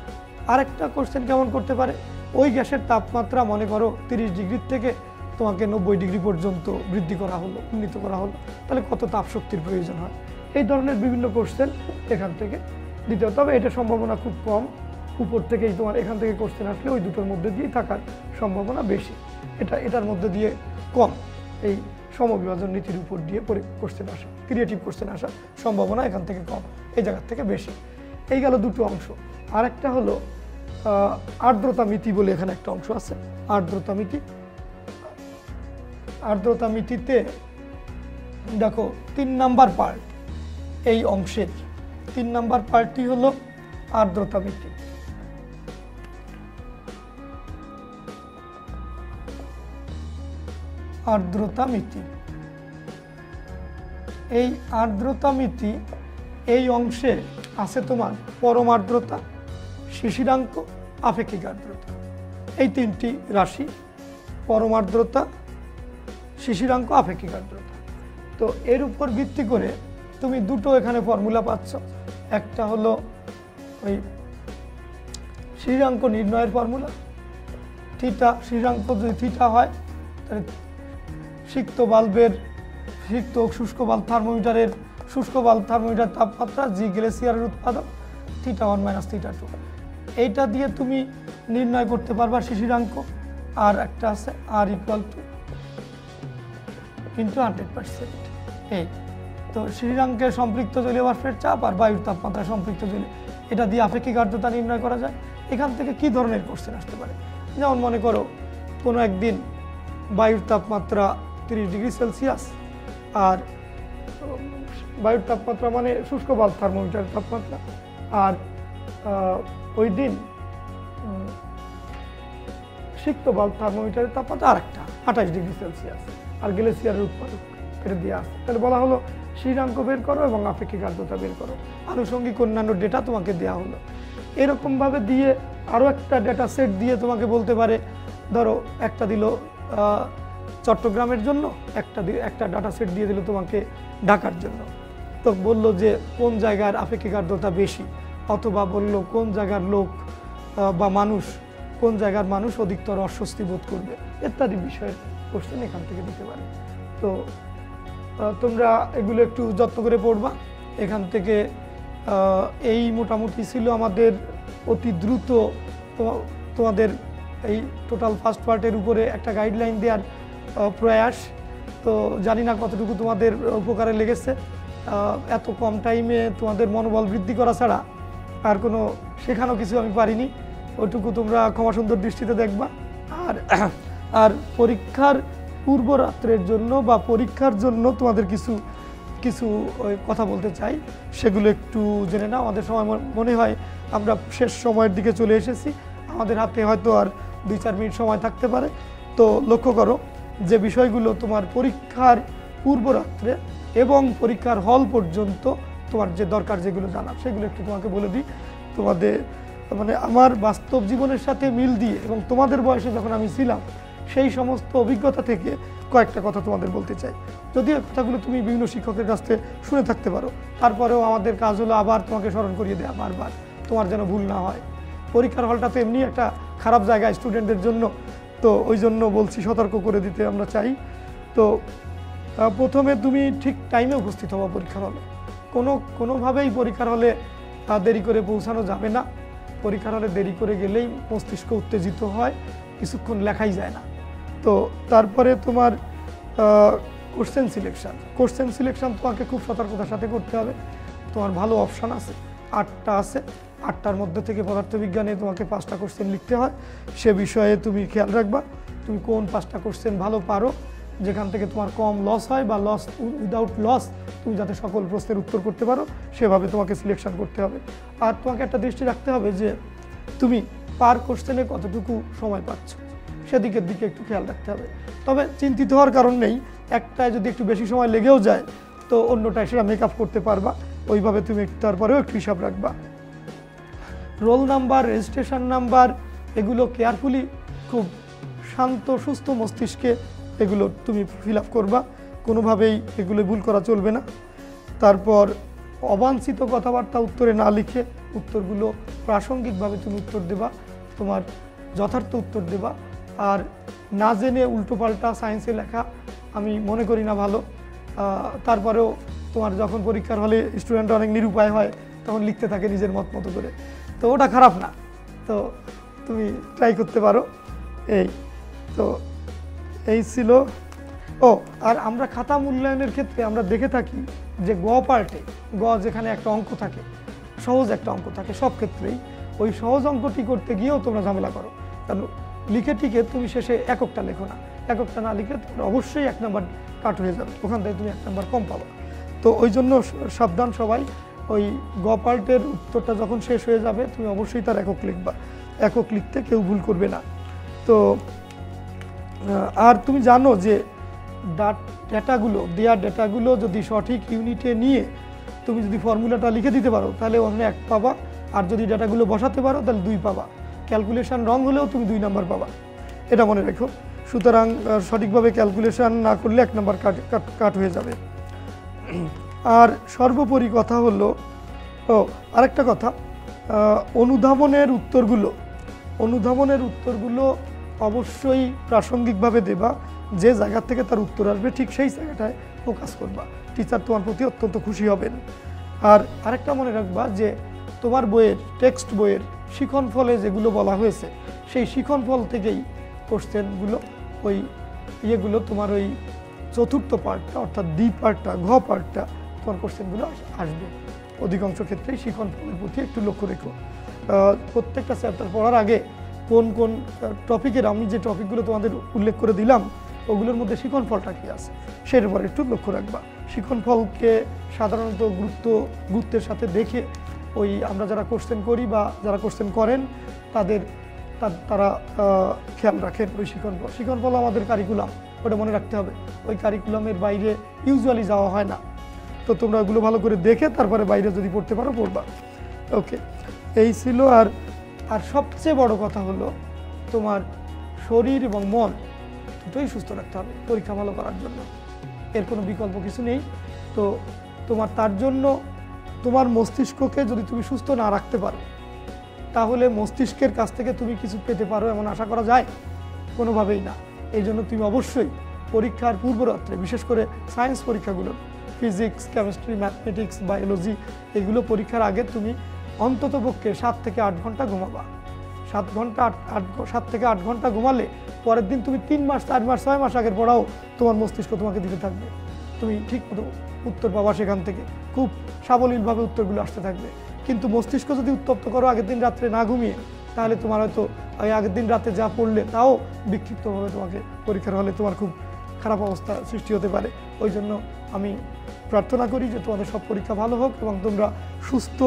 আরেকটা কোশ্চেন কেমন করতে পারে, ওই গ্যাসের তাপমাত্রা মনে করো 30 ডিগ্রি থেকে তোমাকে 90 ডিগ্রি পর্যন্ত বৃদ্ধি করা হলো, উন্নীত করা হলো, তাহলে কত তাপ শক্তির প্রয়োজন হয়। এই ধরনের বিভিন্ন কোশ্চেন এখান থেকে দিতে হবে। তবে এটা সম্ভাবনা খুব কম, উপর থেকেই তোমার এখান থেকে কোশ্চেন আসলে ওই দুটোর মধ্যে দিয়ে থাকার সম্ভাবনা বেশি। এটার মধ্যে দিয়ে কম, এই সমবিভাজন নীতির উপর দিয়ে কোশ্চেন আসা, ক্রিয়েটিভ কোশ্চেন আসার সম্ভাবনা এখান থেকে কম, এই জায়গার থেকে বেশি। এই গেল দুটো অংশ। আরেকটা হলো আর্দ্রতা মিতি বলে এখানে একটা অংশ আছে, আর্দ্রতা মিতি। আর্দ্রতা মিতিতে দেখো 3 নাম্বার পার্ট, এই অংশের 3 নাম্বার পার্টটি হলো আর্দ্রতা মিতি। আর্দ্রতা মিতি, এই আর্দ্রতা মিতি এই অংশে আছে তোমার পরম আর্দ্রতা, শিশিরাঙ্ক, আপেক্ষিক আর্দ্রতা, এই 3টি রাশি, পরম আর্দ্রতা, শিশিরাঙ্ক, আপেক্ষিক আর্দ্রতা। তো এর উপর ভিত্তি করে তুমি দুটো এখানে ফর্মুলা পাচ্ছ। একটা হলো ওই শিশিরাঙ্ক নির্ণয়ের ফর্মুলা, থিটা, শিশিরাঙ্ক যদি থিটা হয় তাহলে সিক্ত শুষ্ক বাল্ব থার্মোমিটারের শুষ্ক বাল্ব থার্মোমিটার তাপমাত্রা, জি গ্লেসিয়ারের উৎপাদক, θ1 - θ2, এইটা দিয়ে তুমি নির্ণয় করতে পারবা শিশিরাঙ্ক। আর একটা আছে R = 100%। এই তো শিশিরাঙ্কের সম্পৃক্ত জলীয় বাষ্পের চাপ আর বায়ুর তাপমাত্রা সম্পৃক্ত জলীয়, এটা দিয়ে আপেক্ষিক আর্দ্রতা নির্ণয় করা যায়। এখান থেকে কি ধরনের কোশ্চেন আসতে পারে, যেমন মনে করো কোনো একদিন বায়ুর তাপমাত্রা 30 ডিগ্রি সেলসিয়াস, আর বায়ুর তাপমাত্রা মানে শুষ্ক বাল্ব থার্মোমিটারের তাপমাত্রা, আর ওই দিন সিক্ত বাল্ব থার্মোমিটারের তাপমাত্রা আরেকটা 28 ডিগ্রি সেলসিয়াস, আর গ্লেসিয়ারের উৎপাদক এটা দিয়ে আসে। তাহলে বলা হলো শিশিরাঙ্ক বের করো এবং আপেক্ষিক আর্দ্রতা বের করো, আনুষঙ্গিক অন্যান্য ডেটা তোমাকে দেওয়া হলো। এরকমভাবে দিয়ে আরও একটা ডেটা সেট দিয়ে তোমাকে বলতে পারে, ধরো একটা দিল চট্টগ্রামের জন্য, একটা ডাটা সেট দিয়ে দিল তোমাকে ঢাকার জন্য। তো বললো যে কোন জায়গার আপেক্ষিক আর্দ্রতা বেশি, অথবা বললো কোন জায়গার লোক বা কোন জায়গার মানুষ অধিকতর অস্বস্তি বোধ করবে, ইত্যাদি বিষয়ের কোশ্চেন এখান থেকে দিতে পারে। তো তোমরা এগুলো একটু যত্ন করে পড়বা। এখান থেকে এই মোটামুটি ছিল আমাদের অতি দ্রুত তোমাদের এই টোটাল ফার্স্ট পার্টের উপরে একটা গাইডলাইন দেওয়ার প্রয়াস। তো জানি না কতটুকু তোমাদের উপকারে লেগেছে। এত কম টাইমে তোমাদের মনোবল বৃদ্ধি করা ছাড়া আর কোনো শেখানো কিছু আমি পারিনি, ওইটুকু তোমরা ক্ষমা সুন্দর দৃষ্টিতে দেখবা। আর পরীক্ষার পূর্ব রাত্রের জন্য বা পরীক্ষার জন্য তোমাদের কিছু কথা বলতে চাই, সেগুলো একটু জেনে নাও। আমাদের সময় মনে হয় আমরা শেষ সময়ের দিকে চলে এসেছি, আমাদের হাতে হয়তো আর 2-4 মিনিট সময় থাকতে পারে। তো লক্ষ্য করো যে বিষয়গুলো তোমার পরীক্ষার পূর্ব রাত্রে এবং পরীক্ষার হল পর্যন্ত তোমার যে দরকার যেগুলো জানা, সেগুলো একটু তোমাকে বলে দিই। তোমাদের মানে আমার বাস্তব জীবনের সাথে মিল দিয়ে এবং তোমাদের বয়সে যখন আমি ছিলাম সেই সমস্ত অভিজ্ঞতা থেকে কয়েকটা কথা তোমাদের বলতে চাই। যদিও কথাগুলো তুমি বিভিন্ন শিক্ষকের কাছ থেকে শুনে থাকতে পারো, তারপরেও আমাদের কাজ হলো আবার তোমাকে স্মরণ করিয়ে দেওয়া বারবার, তোমার যেন ভুল না হয়। পরীক্ষার হলটা তো এমনি একটা খারাপ জায়গায় স্টুডেন্টদের জন্য, তো ওই জন্য বলছি, সতর্ক করে দিতে আমরা চাই। তো প্রথমে তুমি ঠিক টাইমে উপস্থিত হওয়া পরীক্ষার হলে, কোনোভাবেই পরীক্ষার হলে দেরি করে পৌঁছানো যাবে না। পরীক্ষার হলে দেরি করে গেলেই মস্তিষ্ক উত্তেজিত হয়, কিছুক্ষণ লেখাই যায় না। তো তারপরে তোমার কোশ্চেন সিলেকশন তোমাকে খুব সতর্কতার সাথে করতে হবে। তোমার ভালো অপশান আছে, 8টা আছে, 8টার মধ্যে থেকে পদার্থবিজ্ঞানে তোমাকে 5টা কোশ্চেন লিখতে হয়। সে বিষয়ে তুমি খেয়াল রাখবা তুমি কোন 5টা কোশ্চেন ভালো পারো, যেখান থেকে তোমার কম লস হয় বা লস উইদাউট লস তুমি যাতে সকল প্রশ্নের উত্তর করতে পারো, সেভাবে তোমাকে সিলেকশন করতে হবে। আর তোমাকে একটা দৃষ্টি রাখতে হবে যে তুমি পার কোশ্চেনে কতটুকু সময় পাচ্ছ, সেদিকের দিকে একটু খেয়াল রাখতে হবে। তবে চিন্তিত হওয়ার কারণ নেই, একটায় যদি একটু বেশি সময় লেগেও যায় তো অন্যটায় সেটা মেকআপ করতে পারবা। ওইভাবে তুমি তারপরেও একটু হিসাব রাখবা। রোল নাম্বার, রেজিস্ট্রেশন নাম্বার, এগুলো কেয়ারফুলি, খুব শান্ত সুস্থ মস্তিষ্কে এগুলো তুমি ফিল আপ করবা, কোনোভাবেই এগুলো ভুল করা চলবে না। তারপর অবাঞ্ছিত কথাবার্তা উত্তরে না লিখে উত্তরগুলো প্রাসঙ্গিকভাবে তুমি উত্তর দেবা, তোমার যথার্থ উত্তর দেবা। আর না জেনে উল্টোপাল্টা সায়েন্সে লেখা আমি মনে করি না ভালো। তারপরেও তোমার যখন পরীক্ষার হলে স্টুডেন্ট অনেক নিরুপায় হয়, তখন লিখতে থাকে নিজের মত মতো করে, তো ওটা খারাপ না, তো তুমি ট্রাই করতে পারো। এই ছিল। আর আমরা খাতা মূল্যায়নের ক্ষেত্রে আমরা দেখে থাকি যে পার্টে যেখানে একটা অঙ্ক থাকে, সহজ একটা অঙ্ক থাকে সব ক্ষেত্রেই, ওই সহজ অঙ্কটি করতে গিয়েও তোমরা ঝামেলা করো। কারণ লিখে টিকে তুমি শেষে এককটা লেখো না, এককটা না লিখে তোমার অবশ্যই 1 নাম্বার কাট হয়ে যাবে, ওখান থেকে তুমি 1 নাম্বার কম পাবো। তো ওই জন্য সাবধান সবাই, ওই পার্টের উত্তরটা যখন শেষ হয়ে যাবে তুমি অবশ্যই তার একক লিখবা, একক লিখতে কেউ ভুল করবে না। তো আর তুমি জানো যে ডেটাগুলো যদি সঠিক ইউনিটে নিয়ে তুমি যদি ফর্মুলাটা লিখে দিতে পারো তাহলে ওখানে 1 পাবা, আর যদি ডেটাগুলো বসাতে পারো তাহলে 2 পাবা। ক্যালকুলেশন রং হলেও তুমি 2 নাম্বার পাবা, এটা মনে রেখো। সুতরাং সঠিকভাবে ক্যালকুলেশন না করলে 1 নাম্বার কাট হয়ে যাবে। আর সর্বোপরি কথা হলো, আরেকটা কথা, অনুধাবনের উত্তরগুলো অবশ্যই প্রাসঙ্গিকভাবে দেবা, যে জায়গা থেকে তার উত্তর আসবে ঠিক সেই জায়গাটায় ফোকাস করবা, টিচার তোমার প্রতি অত্যন্ত খুশি হবেন। আর আরেকটা মনে রাখবা যে তোমার টেক্সট বইয়ের শিখনফলে যেগুলো বলা হয়েছে, সেই শিখনফল থেকেই কোশ্চেনগুলো তোমার ওই চতুর্থ পার্টটা অর্থাৎ পার্টটা পার্টটা তোমার কোশ্চেনগুলো আসবে। অধিকাংশ ক্ষেত্রেই শিখনফলের প্রতি একটু লক্ষ্য রেখো। প্রত্যেকটা চ্যাপ্টার পড়ার আগে কোন টপিকের, আমি যে টপিকগুলো তোমাদের উল্লেখ করে দিলাম ওগুলোর মধ্যে শিখনফলটা কী আছে সেটার উপর একটু লক্ষ্য রাখবা। শিখনফলকে সাধারণত গুরুত্বের সাথে দেখে আমরা যারা কোশ্চেন করি বা যারা কোশ্চেন করেন তারা খেয়াল রাখেন ওই শিখনফল আমাদের কারিকুলাম, ওটা মনে রাখতে হবে। ওই কারিকুলামের বাইরে ইউজুয়ালি যাওয়া হয় না, তো তোমরা ওগুলো ভালো করে দেখে তারপরে বাইরে যদি পড়তে পারো পড়বা। ওকে, এই ছিল। আর সবচেয়ে বড় কথা হলো তোমার শরীর এবং মন দুটোই সুস্থ রাখতে হবে পরীক্ষা ভালো করার জন্য, এর কোনো বিকল্প কিছু নেই। তো তার জন্য তোমার মস্তিষ্ককে যদি তুমি সুস্থ না রাখতে পারো তাহলে মস্তিষ্কের কাছ থেকে তুমি কিছু পেতে পারো এমন আশা করা যায়? কোনোভাবেই না। এই জন্য তুমি অবশ্যই পরীক্ষার পূর্বরাত্রে, বিশেষ করে সায়েন্স পরীক্ষাগুলো, ফিজিক্স, কেমিস্ট্রি, ম্যাথমেটিক্স, বায়োলজি, এগুলো পরীক্ষার আগে তুমি অন্ততপক্ষে 7 থেকে 8 ঘন্টা ঘুমাবা। 7 থেকে 8 ঘন্টা ঘুমালে পরের দিন তুমি 3 মাস, 4 মাস, 6 মাস আগের পড়াও তোমার মস্তিষ্ক তোমাকে দিতে থাকবে, তুমি ঠিক মতো উত্তর পাবা, সেখান থেকে খুব সাবলীলভাবে উত্তরগুলো আসতে থাকবে। কিন্তু মস্তিষ্ক যদি উত্তপ্ত করো আগের দিন রাত্রে না ঘুমিয়ে, তাহলে তোমার হয়তো ওই আগের দিন রাতে যা পড়লে তাও বিক্ষিপ্তভাবে তোমাকে পরীক্ষার হলে তোমার খুব খারাপ অবস্থা সৃষ্টি হতে পারে। ওই জন্য আমি প্রার্থনা করি যে তোমাদের সব পরীক্ষা ভালো হোক এবং তোমরা সুস্থ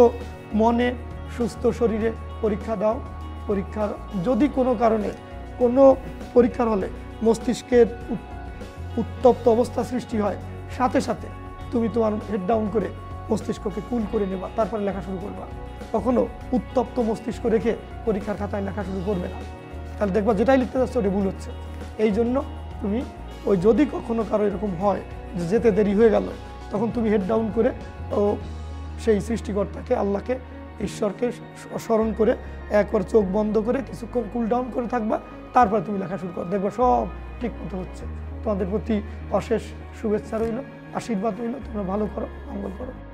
মনে, সুস্থ শরীরে পরীক্ষা দাও। পরীক্ষার যদি কোনো কারণে কোনো পরীক্ষার হলে মস্তিষ্কের উত্তপ্ত অবস্থা সৃষ্টি হয়, সাথে সাথে তুমি তোমার হেড ডাউন করে মস্তিষ্ককে কুল করে নেবা, তারপরে লেখা শুরু করবা। কখনো উত্তপ্ত মস্তিষ্ক রেখে পরীক্ষার খাতায় লেখা শুরু করবে না, তাহলে দেখবা যেটাই লিখতে যাচ্ছে ওটা ভুল হচ্ছে। এই জন্য তুমি যদি কখনো কারো এরকম হয় যে যেতে দেরি হয়ে গেল, তখন তুমি হেড ডাউন করে সেই সৃষ্টিকর্তাকে, আল্লাহকে ঈশ্বরকে স্মরণ করে একবার চোখ বন্ধ করে কিছুক্ষণ কুল ডাউন করে থাকবা, তারপর তুমি লেখা শুরু করো, দেখবা সব ঠিক মতো হচ্ছে। তোমাদের প্রতি অশেষ শুভেচ্ছা রইল, আশীর্বাদ রইল, তোমরা ভালো করো, মঙ্গল করো।